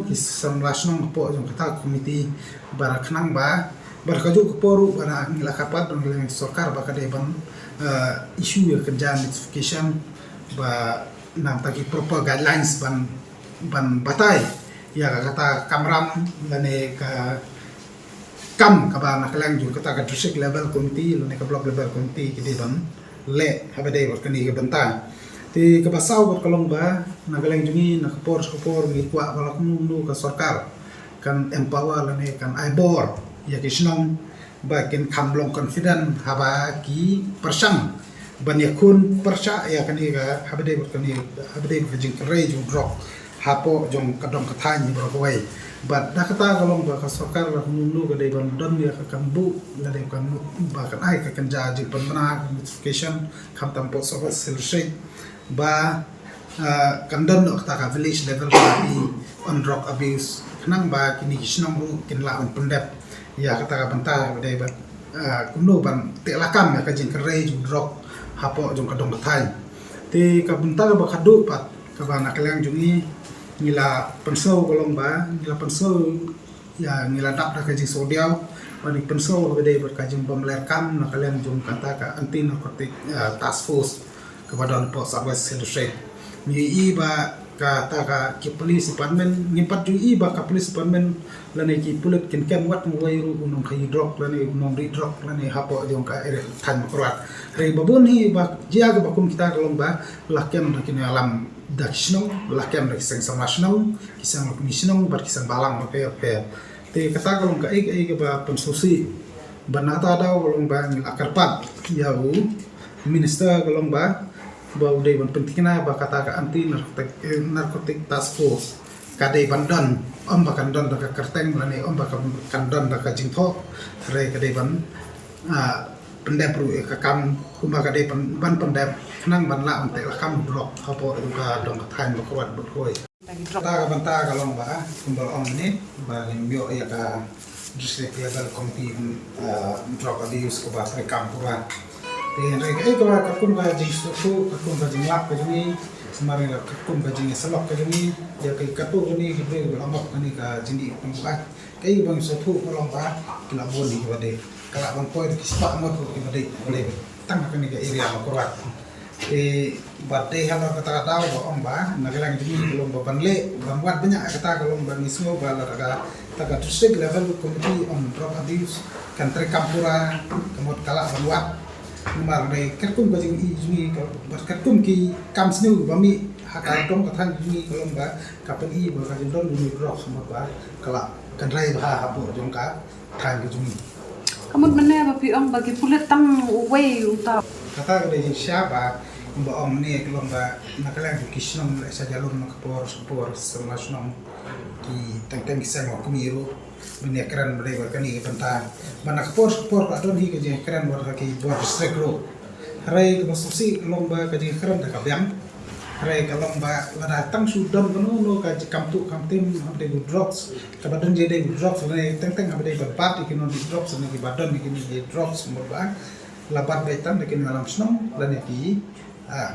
ki samlasnong po jong kata committee barakhnang ba barkaju poru bana ngilakapat dong leng sarkar ba kade ban issue ya kerja notification ba nam taki proper guidelines ban batai ya kata kamram lane ka kam ka ba nakaleng ju kata ka district level committee lane ka block level committee kide ban le habade berkani ke bentan ti ke basau berkalong ba nagaleng jungi nakapor mi kwa bala kumnu ka sarkar kan empower lane kan ibor ya kisnong ba ken kamlong confident haba ki persang banyakun persa ya kani ka habade berkani habade berjing kere ju drop hapo jong kadong kathany berkoi but nakata kalong ba ka sarkar la kumnu ka de ban don ya ka kambu la de kan ba kan ai ka kan jaji panmana notification kam tampo so selesai ba kandon ta ka village level party on drug abuse nang ba kini kisnong ru kin la on pendep ya kata ka banta de ba kumnu ban te lakam ya ka jing kere ju drug hapo jong kadong kathany te ka banta ba khadu pat ka ba naklang jungi ngila pensau golong ba ngila pensau ya ngila dap dah kaji sodiau bani pensau bede berkajing pemlerkam nak kalian jom kata ka anti narkotik task force kepada pos abas selesai ni iba kata ka ki police department ngimpat ju iba ka police department lane ki pulit ken ken wat ngwai ru unong kai drop lane unong ri drop lane hapo jong ka ere tan kurat re babun hi ba jia ga bakum kita golong ba lakem kin alam dakshnong lakem rak seng samashnong kisang komishnong bar kisang balang pe te kata golong ka ek ba pensusi banata daw golong ba ngil akarpat yau minister golong ba uday ban pentingna ba kata ka anti narkotik task force kade bandon ba kandon da ka kerteng lane ba kandon da ka jingtho re kade ban pendep ru ka kam kumba kade ban pendep nang ban la ante la kam drop hapo ka dong thain ba kwat bu khoi ta ka banta ka long ba kumbal ong ni ba mbio ya ka district level committee drop abuse ko ba pre kam pura te re ka ka kum ka jing su ka kum ka jing lap ka jing semari ka kum ka jing salok ka jing ya ka ka tu ni ki bre ba amok ni ka jindi pang ba kai bang su thu ko long ba kila bon ni ba de kala bang koi ki spa mo ko ki ba de boleh tang ka ni ka area ma kurat bate halo kata daw ba ong ba nagalang jing belum ba banle bangwat banyak kata kalong bang ismo ba la ka district level committee on drug abuse kan tre kampura kemot kala bangwat numar dai kertum ba jing ijmi ka kertum ki kam snu ba mi haka dong ka than jing kalong ba kapen i ba ka jing don ni drug sama ba kala kan rai ba hapo jong ka than ki jing kamut mana ba pi ong bagi pulet tang wei uta kata ka jing siapa ba om ni kelong ba nakalang kisnong sa jalur makapor semasnong ki tangtang kisang ko miru bini kran bade berkani banta manakapor ka don hi ke kran war ki buat district ro rai ko susi kelong ba ka kran da kabyang rai kelong ba la tang sudon no ka kamtu kamtim amde drugs ka badon je de drugs ne tangtang amde berpat ki no drugs ne ki badon ki ni drugs mo ba labat betan de ki alam snong la ne ki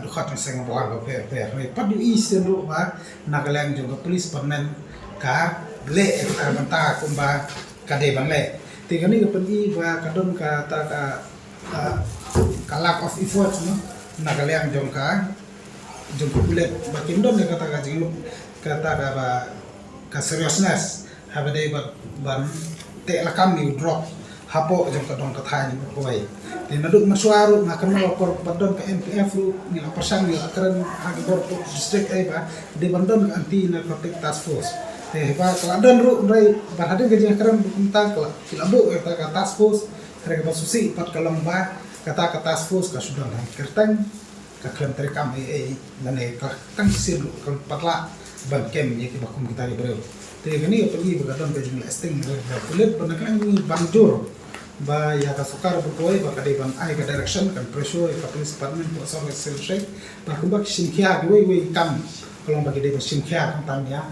dukhat seng buang ba pe re padu isen ro ba nagalang jong police permanent ka le ka banta kumba ka de ban le te kani ka pagi ba kadon ka ta ka lack of effort no nagalang jong ka jumpa kulit bakin don kata kajing kata ka seriousness have day ban te lakam ni drop hapo jam ka don ka thai ni koi ni naduk masuaru makan melopor badon ka MPF ru ni la persang ni akran agi bor district ai ba de bandon anti narcotic task force te ba keladon ru rai barhade gaji akran bukunta kala kilabu ka task force rek ba susi pat kalang ba kata task force ka sudah kertang ka klan terekam ai nane ka tang sil ka patla ban kem ni ki bakum kita ibreu te gani pergi begadon ke jumlah esting kulit penekan ni banjur ba ya ka sukar berkoi ba kadai ban ai ka direction kan pressure ka police department ko sa sel shek ba ku ba simkhia ki we kam kalau bagi dia simkhia kan tam ya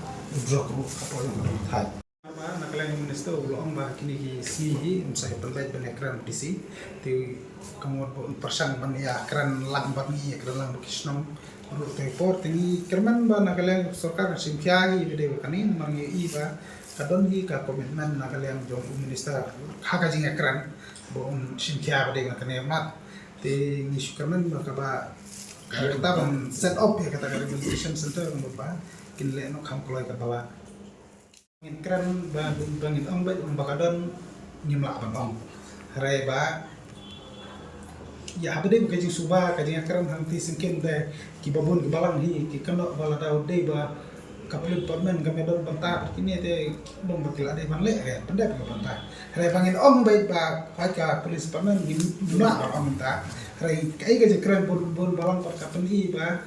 drop ru apa yang thai ba nakalang minister ulong ba kini ki si msai pelbait ban ekran disi ti kamot persang ban ya ekran lang ban ni ekran lang kisnom ru report ini kerman ba nakalang sarkar simkhia gi video kanin mangi iba kadon gi ka komitmen nakalang jong minister haka jing ekran bon simkhia ba de kanne mat te ni sukarman ba ka ba kita ban set up ya kata rehabilitation center ba kinle no kham koloi ka bawa ekran ba bangin ong ba bakadon nyimla ban ong rai ba ya abade kaji suba kaji akran hanti singkin de ki babun ki balang hi ki kano bala daud de ba kapul department gamedon banta kini te dong batila de banle ya pendek ka banta re bangin om bai ba ka police department guna om ta re kai kaji kran bun balang par kapun hi ba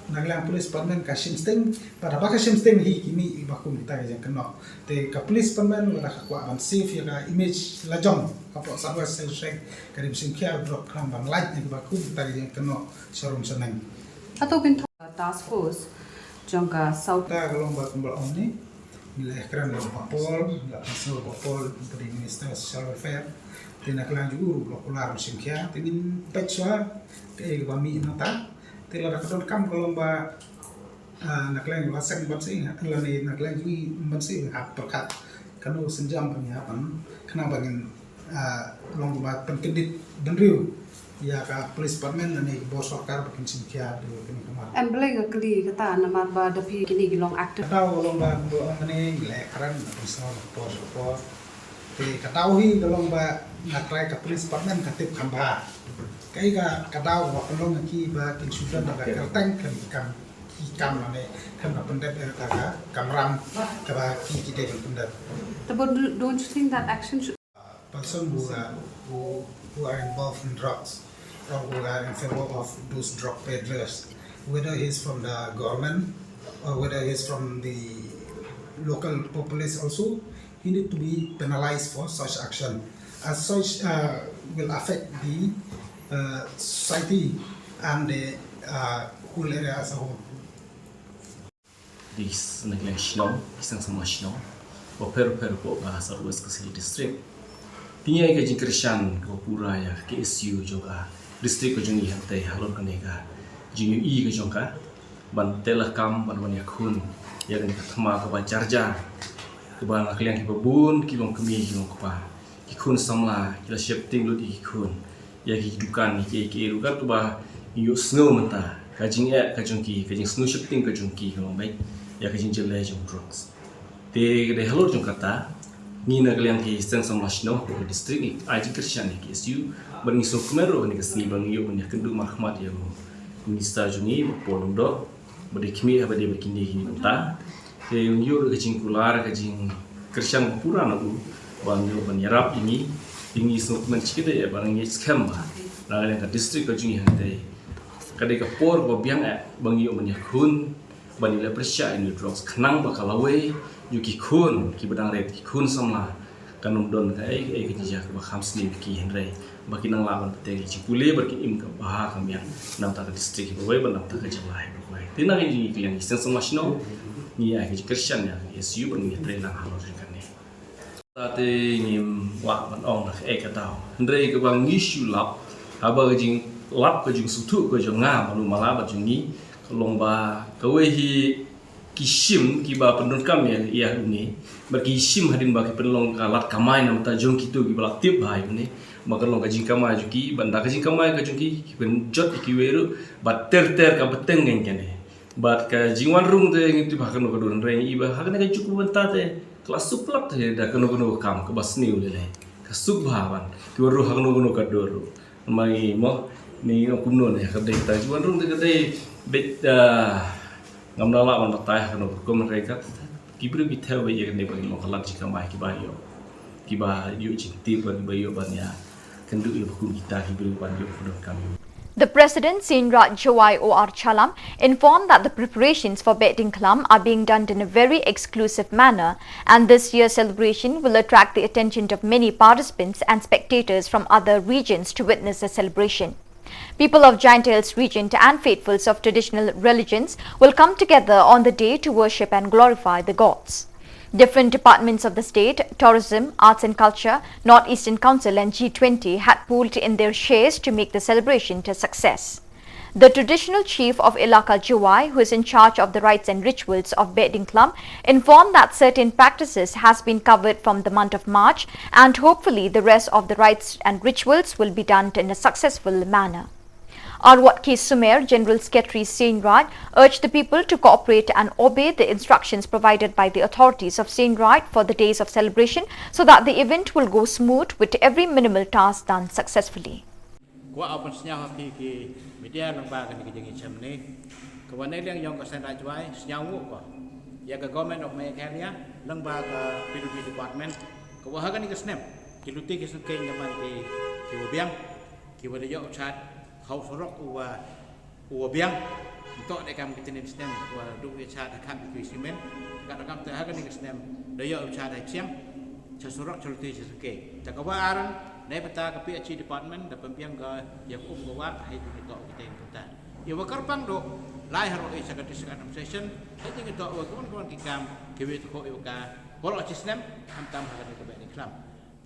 naglang police department ka simsting pada ba ka simsting hi kimi bakum kita kaji kano te ka police department wala ka kwa ban safe ya ka image lajong kapok sabar sel shek karim simkia drop kram bang light ni baku tadi yang kena serum senang atau bin task force jangka south ta kalau mbak kumbal om ni nilai kran lo papol la pasal papol dari minister social welfare tina klan juga lokular simkia tingin petsua ke bami nata tila rakadon kam kalau mbak naklan wasak bansi la ni naklan juga bansi hak perkat kanu senjam penyiapan kena bangin long ba penkendit benriu ya ka police department ni bos sarkar bikin simkia di kini kamar emble ga kli kata namar ba dapi kini gilong aktif tahu long ba ngene le karan personal bos te katau hi long ba nakrai ka police department katip khamba kai ga katau ba long ki ba kin sudan da kertang kan kam ne kan pendet ka kamram ka ba ki de pendet but don't you think that action should person who are involved in drugs or who are in favor of those drug peddlers, whether he's from the government or whether he's from the local populace also, he need to be penalized for such action. As such will affect the society and the whole area as a whole. This neglang Shillong, isang sama Shillong, per po bahasa West Kasih District. Tinggal ke jingkrisan ke pura ya ke SU juga distrik ke jungi hantai halon kanega jungi I ke jongka ban telah kam ban ban yakun ya kan thama ke ban charja ke ban akliang ke babun ki long kemi ki long pa ki kun samla ki la shifting lu di kun ya ki dukan ki rukat ke ba yu snow menta ka jing ya ka jongki ka jing snow shifting ka jongki ke long bai ya ka jing jelai jong drugs te de halon jong kata ni nak liang ki seng sama shno ko district ni aji krisyan ni KSU bang iso kumero ni kesni bang yo ni kendu mahmat ya minister jungi polong do bade kimi ha bade bakini ni ta e yo ke jingkular ke jing krisyan pura na bu bang yo ban yarap ini iso kumen chikide ya bang ye scam ba na liang ka district ko jungi hante kade ka por bo biang bang yo ban yakun ban ila presya ini drugs khnang bakalawe yuki kun ki bedang red ki kun samla kanum don ka ai ki ja ka kham slim ki henrai baki nang lawan te ki kule berki im ka bah kam yang nam ta district ki wei ban nam ta ka jalai wei tina ki ki yang sen sama shino ni ai ki christian ya SU ban ni tre lang halo kan ni ta te ni wa ban ong ka ka tao henrai ka bang issue lap ha ba jing lap ka jing sutu ka jong nga manu mala ba jing ni lomba ka wei hi kishim kiba pendon kami ya ini bagi kishim hadin bagi penlong kalat kamai nam ta jong kitu kiba tip hai ini maka long kajing kamai juki banda kajing kamai kajuki ben jot ikiweru bat ter ka beteng ngene bat ka jingwan rung te ngitu bahkan ko don reng iba hakne ka cukup benta te kelas suplak te da kono kam ke basni ulele ka subhawan kiweru hakno kono ka doru mai mo ni kumno ne ka dei ta jingwan rung te ka dei bet ngamdala man patah kono ko mereka kibru bithau ba ye ne bagi mo kalat jika mai kiba yu cinti bagi bayo banya kendu yu hukum kita kibru ban yu kodon kami. The President, Sinrat Jawai O.R. Chalam, informed that the preparations for Behdeinkhlam are being done in a very exclusive manner, and this year's celebration will attract the attention of many participants and spectators from other regions to witness the celebration. People of Giant Hills region and faithfuls of traditional religions will come together on the day to worship and glorify the gods. Different departments of the state, tourism, arts and culture, North Eastern Council and G20 had pooled in their shares to make the celebration a success. The traditional chief of Ilaka Jawai, who is in charge of the rites and rituals of Behdeinkhlam, informed that certain practices has been covered from the month of March, and hopefully the rest of the rites and rituals will be done in a successful manner. Arwat K. Sumer, General Secretary Sainrat, urged the people to cooperate and obey the instructions provided by the authorities of Sainrat for the days of celebration so that the event will go smooth with every minimal task done successfully. Media lembaga ni kejangi macam ni, kewanaian yang kesan rajwai senyawu ko, ya ke government of Meghalaya lembaga PWD department, kewahagan ni kesenem, kiluti kesan kain zaman di kiwabiang, kiwadayok chat, kau sorok uwabiang, untuk dekam kita ni kesenem, waduk chat akam kisimen, kadang-kadang terhagan ni kesenem, dayok chat siang, casorok kiluti kesan kain, tak kawaran. Nai peta ke PHC department da pempiang ke yang gawat hai kita kita peta. Ya wakarpang do lai haro isa ka discussion session hai kita kawan-kawan kikam kewe to ko ka polo sistem am ha ka Behdeinkhlam.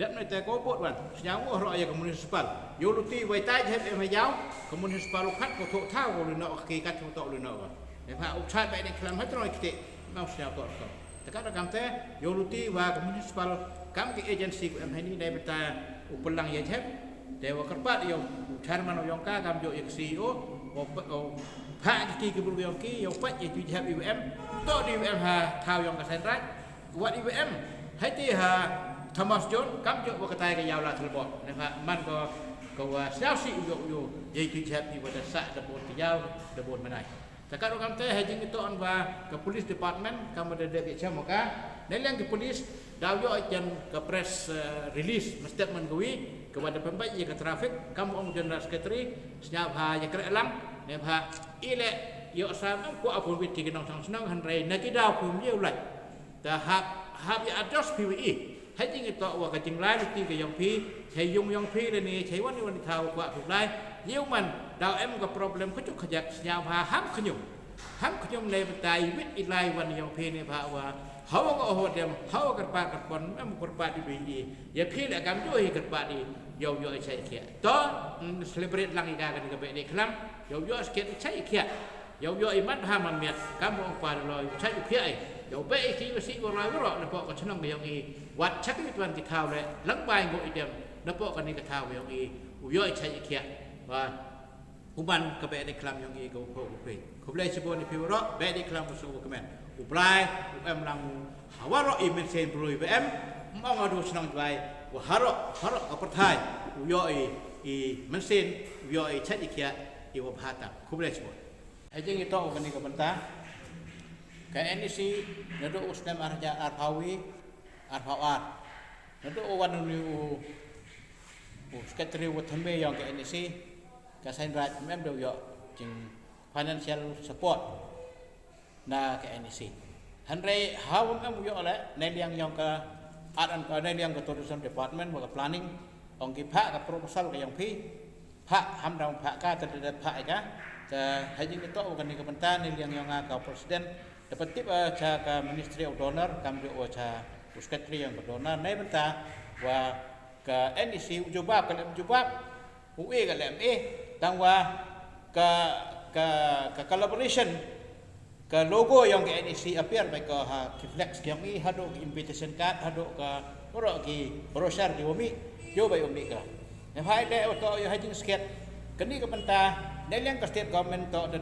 Dat mai ta ko bot wan senyawu haro ya municipal. Yo luti wai tai he me yau municipal khat ko tho thau ko no ki kat to lo no. Ne pha up chat Behdeinkhlam ha troi kite mau senyawu to. Takak kam te yo luti wa municipal kam ke agency ko am hani dai beta upelang ya jeb dewa kerpat yo chairman yo ka kam yo CEO o pak ki ke bulu yo ki yo pat ye tu jeb IWM to di IWM ha thau yo ka senrat wat IWM hai ti ha Thomas John kam yo ka tai ka yaw la thlbot ne ha man ko wa sao si yo ye tu jeb ni wa da sa da bot yaw da bot manai takak kam te ha jing to on wa ke police department kam da de ke chamoka neliang ke police dah yo ajan ke press release statement kui kepada pembaik ye ke traffic kamu om general secretary senyap ha ye kre lang ne ha ile yo sam ko apun wit ki nong sang senang han rei na ki daw pum ye ulai ta ha ya address PWE hai jing to wa ka jing lai ti ke yong pi chai yong pi le ni chai wan ni wan thau kwa pu lai yiu man daw em ko problem ko chuk khajak senyap ha ham khnyum ne tai wit ilai wan yong pi ne ba wa hawa ko ho dem hawa kerpa kerpon em kerpa di biji ya phil agam jo hi kerpa di yo chai kia to celebrate lang ika kan ke Behdeinkhlam yo sket chai kia yo iman ha man miat kam ong pa lo chai kia ai yo be ki si ko lo ro na po ko chnong yo i wat chak ni tuan ti thau le lang bai ngo i dem na po kan ni ka thau yo i yo chai kia wa uban ke Behdeinkhlam yo i ko pe ko blai sebon ni pi ro Behdeinkhlam so ko men uplai UM lang hawaro imen sen pro UM mau ngadu senang jai wa haro ka perthai yo i mensen yo i chat ikia i wa phata kublai sebon ai jing to kan ni ka benta ka NEC nado usdam arja arpawi arpawat nado wan ni secretary wa thambe yang ka NEC ka Sainrat mem do yo jing financial support na ke NEC hanrei hawam am yo la neliang yang ka adan ka neliang ka tourism department wa planning ong ki pha ka proposal ka yang phi pha ham dang pha ka ta pha ka ta hajing to ka ni ka benta neliang yang ka president dapat tip cha ka ministry of donor kam yo cha secretary yang donor nei benta wa ka NEC ujubab ka ujubab UE ka MA tang wa ka collaboration ke logo yang ke NEC appear baik ke flex yang ni haduk invitation card haduk ke orang ki brochure di umi jo baik umi ke yang hai de auto yo hajing sket kini ke mentah neliang ke state government to the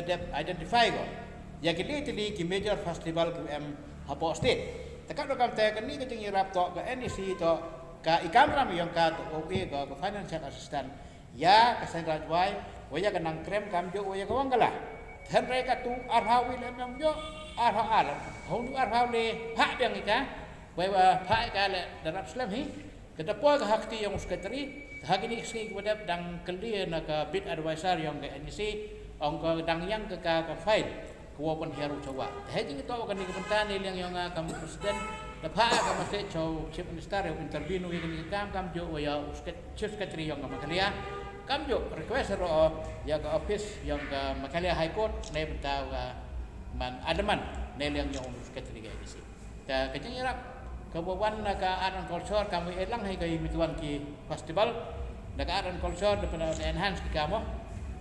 debt identify go ya kini tili ki major festival ke hapo state takak dokam te kini ke jing irap to ke NEC to ka ikamram yang ka to OE ke financial assistant ya ke Central Wai waya ke nang krem kam jo waya ke wangala thân rây cả tu arhau wil em yo arhau ar hong tu arhau le hak yang ika waya hak ka le darab slam hi kita poy ka hakti yang sekretari hak ini ski kepada dang kelia na ka bid advisor yang ke NEC ong ka dang yang ke ka file ko pon heru coba he jing to kan ni kementan ni yang ka presiden da pha ka masih chow chief minister yang interview ni kam jo waya chief secretary yang ka Meghalaya kam jo request ro ya ka office yang ka Meghalaya High Court nei bentau ka man adaman nei yang secretary ka NEC ta kecing irap kabuan ka aran culture kami elang hai kai mituan ki festival ka aran culture de enhance ki kamo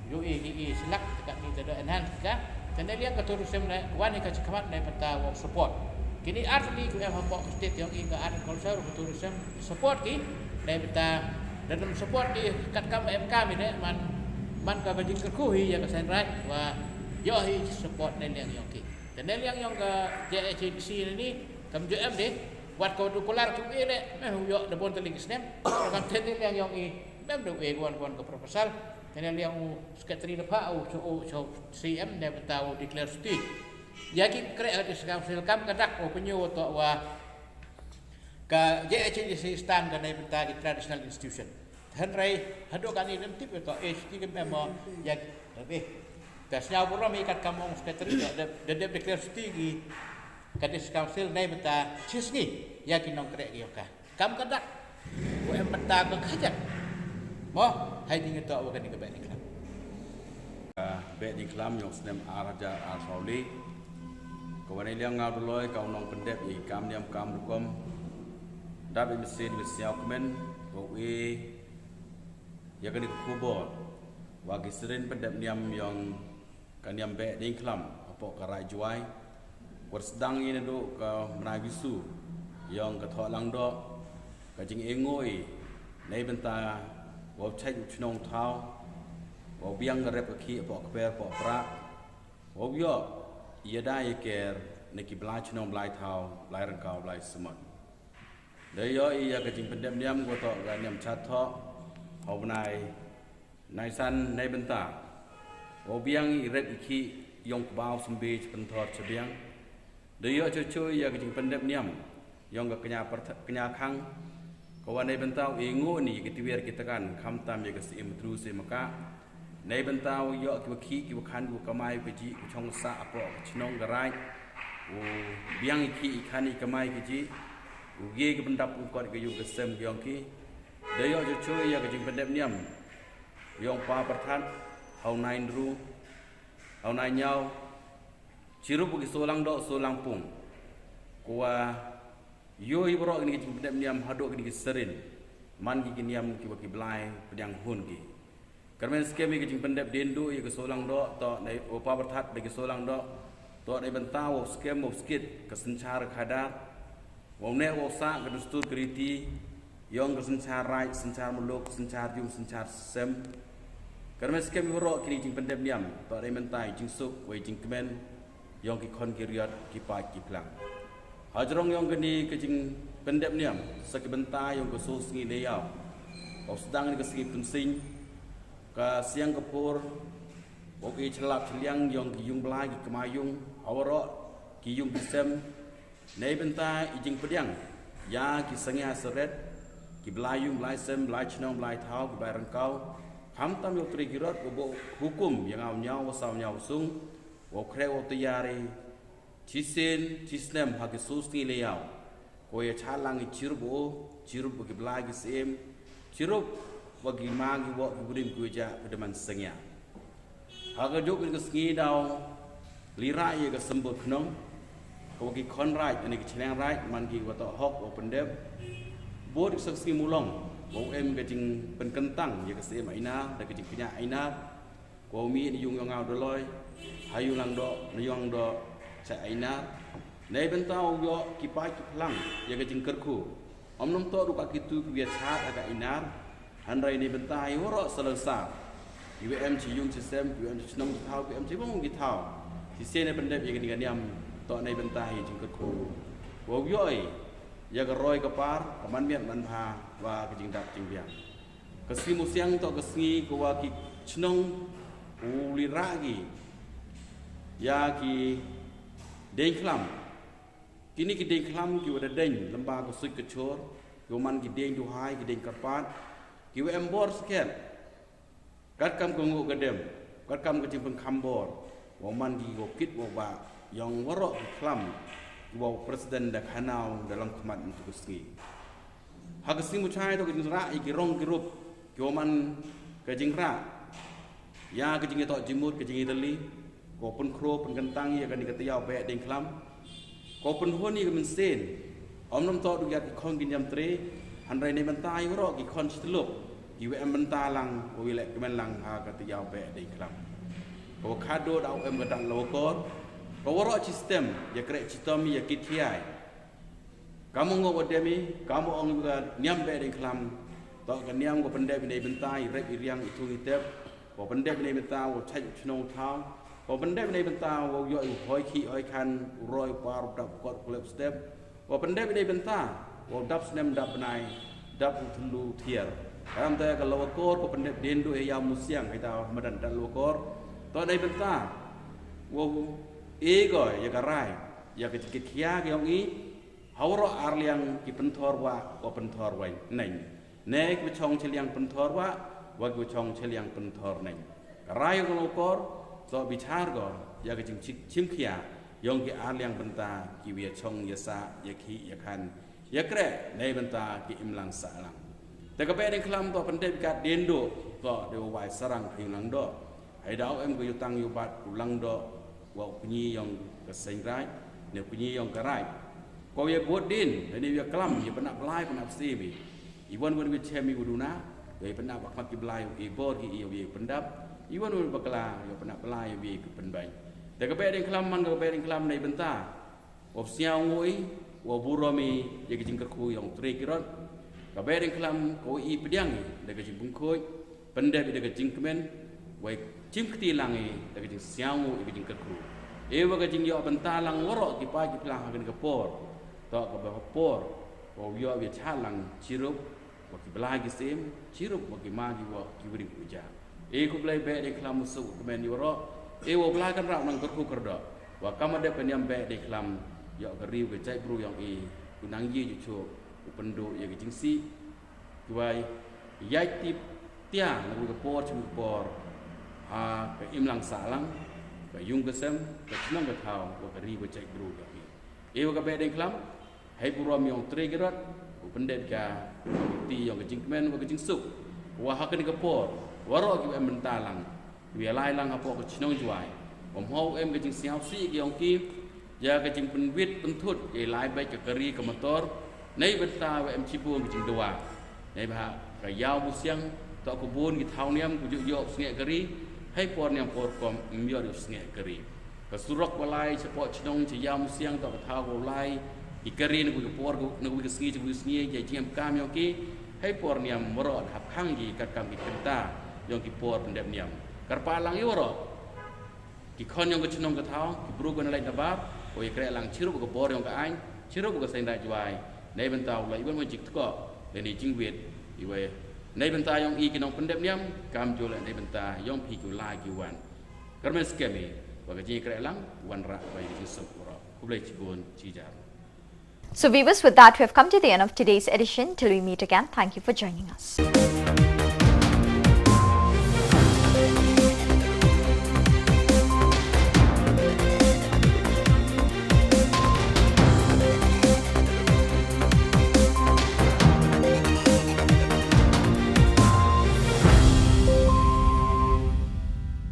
yo i selak dekat ni ada enhance ka dan dia keturusan wani ka cikamat nei bentau support kini arti ku hampo state yang ka aran culture keturusan support ki nei bentau dalam support di kat kam MK ni man ka bajing kerkuhi ya ka senrai wa yo hi support nen yang ki dan nen yang ka JHC ni kam jo MD wat ko dukular ku ile me yo de bon teling snem kam ten yang i mem do e gon ka proposal nen yang secretary pa o CM ne betau declare sti ya ki kre ka sekam silkam kadak o penyu to wa ka JHC stand ka nei benta ki traditional institution henry hadok kan ni tip to HT ke memo ya lebih tasnya pura mi kat kamong secretary de declare sti ka dis council nei benta cisni ya ki nong kre ki ka kam kadak o em benta ka khajak mo hai ding to wa kan ni ka Behdeinkhlam Behdeinkhlam yang snem araja arsauli kawan liang ngau doloi kau nong pendep i kam niam kam rukom dapat mesin besiau kemen OE ya kan kubur wagi serin pendep niam yang kan niam Behdeinkhlam apa karai juai sedang ini do ka menagisu yang ka tholang do ka jing engoi nei benta wo chai chnong thau wo biang rep ki apa kper apa pra wo yo ia dai ker neki blai chnong blai thau blai rang kau blai semot dei yo ia ka jing pendem niam go to ga niam chat tho ho nai san nei benta wo biang rep ki yong bao sembe pen thot chebiang dei yo cuy ia ka jing pendem niam yang ke kenya khang kawan nei bentau ingu ni kitiwer kita kan kham tam ye ka sim tru se maka nei bentau yo ki khan ku kamai peji ku chong sa apo chnong garai u biang ki khani kamai ki u ge ke pendap ku kot ke yu ke sem yong ki dei yo cuy ia ka jing pendem niam yong pa perthan hau nai ru hau nai nyau ciru pu ki solang do solang pung kuwa yo ibro ni ki pendem niam hadok ni serin man ki niam ki baki blai pedang hun ki karmen skemi ki pendem dendu ye ke solang do to nei opa berthat de ki solang do to nei bentau skem of skit ke sencar khadar wong ne wo sa ke dustur kriti yong ke sencar rai sencar muluk sencar jum sencar sem karmen skemi ro ki pendem niam to nei mentai jing suk wei jing kemen yong ki kon ki riat ki pa ki plang hajrong yang kini kecing pendep niam sakit bentai yang khusus ni leyau kau sedang ni kesini pensing ke siang kepur oke celap celiang yang kiyung belai kemayung awrok kiyung bisem nei bentai ijing pediang ya kisengnya seret ki belayung belai sem belai chnong belai thau ki bayang kau ham tam yo tri kirot bo hukum yang au nyau wasau nyau sung wo kre wo tiyari Cisen, cisnem haki susti leyau. Koya calang cirup bagi belagi sem, cirup bagi magi wak budim kuja pedeman sengya. Haga jok ke sengi dau, lirai ye ke sembut knong, kau bagi konrai, ane ke celeng rai, man ki watak hok open dep, buat saksi mulong, kau ke jing penkentang ye ke sem aina, dak ke jing punya aina, kau mi ni yung ngau doloi. hayu lang do niyong do sa aina nei bentau yo kipai kiplang ya ke jingkerku nom to ruka kitu biar chat aga inar handrai ni bentai woro selesa UM ci yung sistem UM ci nong thau UM ci bong gi thau si se ne bendep ya ke niam to nei bentai jingkerku wo yoi ya ke roi ke par kaman miat man pha wa ke jingdap jingbiang kasi musiang to kesngi ko wa ki chnong uliragi ya ki Behdeinkhlam kini ki Behdeinkhlam ki wada deng lemba ko sui kecor ki man ki deng duhai ki deng karpat ki we embor sket kat kam ko ngu gadem kat kam ko jing khambor wo man ki go kit wo ba yang warok khlam wo presiden da khanau dalam khmat untuk sgi hagasi mu chai to ki ra ki rong ki rup ki wo man ke jing ra ya ke jing to jimut ke jing itali ko pun kro pun kentang ya kan diketiau Behdeinkhlam ko pun honi ke mensen nom to du yak khong gin jam tre handrai nei bentai ro ki khon chtluk ki we bentalang o wi lek kemen lang ha ketiau Behdeinkhlam ko khado dau gadang lokor ko woro sistem ya krek citom ya kitiai kamu ngo wademi kamu ong niam Behdeinkhlam to kan niam ko pendek nei bentai rek iriang itu hitep ko pendek nei bentai wo chai chnong thau ko pendek nei bentai wo yo hoi khi oi khan roi par dap kot klep step ko pendek nei bentai wo dap snem dap nai dap thlu thier ram te ka lokor ko pendek den do ya musiang hai ta madan dal lokor to nei bentai wo go ya garai ya ke kikia ke ong i hawro arliang ki penthor wa ko penthor wai nei nek bi chong cheliang penthor wa bi chong cheliang penthor nei rai ko lokor so bichar go ya ke chim khia yong ki arliang benta ki wi chong yasa ya khi ya khan ya kre nei benta ki imlang sa lang te ka Behdeinkhlam to pendek ka dendo to de wai sarang phing lang do hai dau em ko yu tang yu bat ulang do wa punyi yang keseng rai ne punyi yang karai ko ye bodin ne wi klam ye pena blai pena si bi iwan wan wi chemi uduna ye pena bakmat ki blai e bor ki ye pendap iwan wan bakla ye pena blai wi ke penbai te ka Behdeinkhlam man ka Behdeinkhlam nei benta op siao ngoi wa buromi ye ki jingkerku yang tre kirot ka Behdeinkhlam ko i pediang de ka jing bungkhoi pendap de ka jingkemen wai chim kti langi de ka jing siao ngoi ke jingkerku ewa ka jing yo benta lang woro ki pa ki plang hagen ka por to ka ba por ko yo wi chalang chirup wa ki blai ki sim chirup wa ki ma ki wa ki wring uja ko blai Behdeinkhlam musu kemen yoro wo blai kan ra nang kerku kerdo wa kam ade peniam Behdeinkhlam yo ka riu ke chai bru yang kunang ye ju chu upendo ye ki jing si wai yai tip tia nang ka por chu por ka imlang salang ka yung kesem ka chnong ka thau ka ri ba chai bru ka ka Behdeinkhlam hai burom yang tre gerat pendek ka ti yang ka jingmen ka jing suk wa hakan ka por waro ki em bentalang wi lai lang ha po ka chnong juai om ho em ka jing siao si ki ong ki ya ka jing pen wit pen thut ki lai ba ka ri ka motor nei benta wa em chi buông ka jing doa nei ba ka yau mu siang to ko bun ki thau niam ku yo snge ka ri hai por niam por kom myo ru snge ka ri ka surok walai chepo chnong chi yau mu siang to ka thau ko lai ikari ni ku por ku ni ku sngi chi ku sngi je jiem kam yo ki hai por niam moro hap khang gi kat kam ki kenta yong ki por pendep niam karpa lang yoro ki khon yong ka chnong ka thau ki bru ko na lai na ba o ikre lang chiru ko bor yong ka ai chiru ko sai dai jwai nei bentau lai bon mo jik ko le ni jing wet i we nei benta yong i ki nong pendep niam kam jo le nei benta yong pi ku lai ki wan karmen skemi wa ka jing kre lang wan ra wa ki sok ro ku blai chi bon chi jar. So viewers, with that we have come to the end of today's edition. Till we meet again, thank you for joining us.